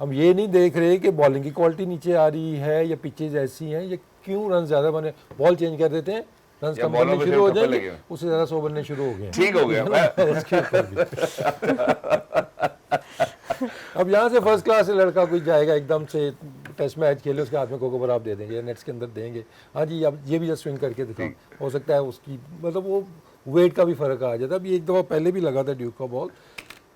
हम ये नहीं देख रहे कि बॉलिंग की क्वालिटी नीचे आ रही है या पिचेज ऐसी हैं, ये क्यों रन ज़्यादा बने। बॉल चेंज कर देते हैं, रन कम बनने शुरू हो जाएंगे, उससे ज़्यादा 100 बनने शुरू हो गए। ठीक हो गया उसके ऊपर भी अब यहाँ से फर्स्ट क्लास से लड़का कोई जाएगा एकदम से टेस्ट मैच खेले, उसके हाथ में कोकोबरा आप दे देंगे, नेट्स के अंदर देंगे, हाँ जी अब ये भी जस्ट स्विंग करके दिखाओ, हो सकता है उसकी मतलब वो वेट का भी फ़र्क आ जाता है। अभी एक दफ़ा पहले भी लगा था ड्यूक का बॉल,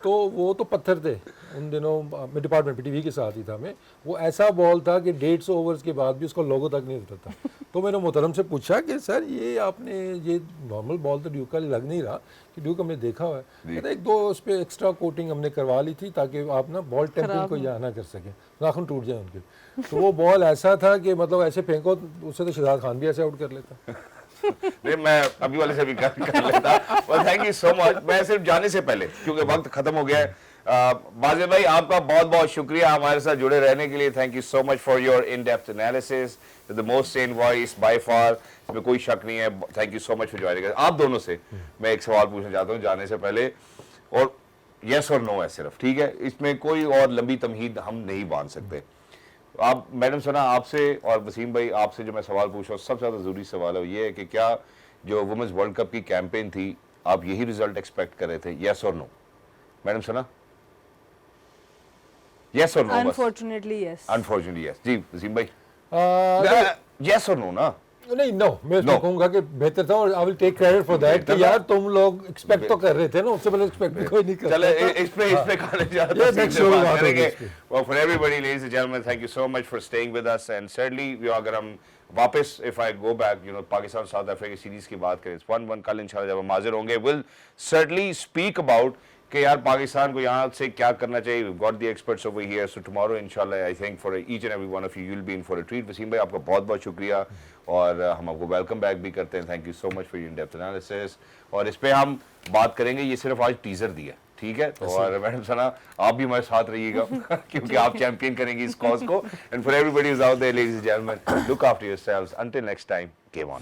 तो वो तो पत्थर थे उन दिनों, मैं डिपार्टमेंट पीटीवी के साथ ही था मैं, वो ऐसा बॉल था कि 150 ओवर्स के बाद भी उसका लोगो तक नहीं उठता था। तो मैंने मोहतरम से पूछा कि सर ये आपने ये नॉर्मल बॉल तो ड्यूक का लग नहीं रहा, कि ड्यूक हमने देखा हुआ है, कहते एक दो उस पर एक्स्ट्रा कोटिंग हमने करवा ली थी ताकि आप ना बॉल टेम्परिंग को यहाँ ना कर सकें, नाखून टूट जाए उनके। तो वो बॉल ऐसा था कि मतलब ऐसे फेंको उससे तो शहजाद खान भी ऐसे आउट कर लेता। नहीं मैं अभी वाले से भी कर लेता। Thank you so much. मैं सिर्फ जाने से पहले, क्योंकि वक्त खत्म हो गया है, बाजिल भाई आपका बहुत बहुत शुक्रिया हमारे साथ जुड़े रहने के लिए। Thank you so much for your in depth analysis, the most Sen voice by far, इसमें कोई शक नहीं है। Thank you so much for joining. आप दोनों से मैं एक सवाल पूछना चाहता हूँ जाने से पहले, और यस और नो है सिर्फ, ठीक है, इसमें कोई और लंबी तमहीद हम नहीं बांध सकते। आप मैडम सना आपसे और वसीम भाई आपसे जो मैं सवाल पूछ रहा हूँ, सबसे ज़्यादा ज़रूरी सवाल है ये है कि क्या जो वुमेन्स वर्ल्ड कप की कैंपेन थी, आप यही रिजल्ट एक्सपेक्ट कर रहे थे, yes or no? Madam Sana yes or no? Unfortunately yes. Unfortunately yes. जी वसीम भाई यस और नो ना? नहीं नो, मैं तो कहूँगा कि बेहतर था, और I will take credit for that कि यार तुम लोग एक्सपेक्ट तो कर रहे थे ना, उससे पहले एक्सपेक्ट भी कोई नहीं करता। चले इस पे खाने जाते हैं। For everybody ladies and gentleman, thank you so much for staying with us, and certainly अगर हम वापस if I go back Pakistan south Africa की सीरीज की बात करें 1-1 कल इंशाल्लाह जब हम हाजिर होंगे विल सर्टनली स्पीक अबाउट कि यार पाकिस्तान को यहाँ से क्या करना चाहिए. We got the experts over here, so tomorrow इंशाल्लाह I think for each and every one of you will be in for a treat. Wasim भाई आपका बहुत बहुत शुक्रिया और हम आपको वेलकम बैक भी करते हैं. Thank you so much for your in depth analysis. और इस पे हम बात करेंगे, ये सिर्फ आज टीजर दिया, ठीक है. तो और मैडम सना आप भी हमारे साथ रहिएगा क्योंकि आप चैंपियन करेंगी इस कॉज को. And for everybody is out there ladies and gentleman, look after yourselves. Until next time, game on.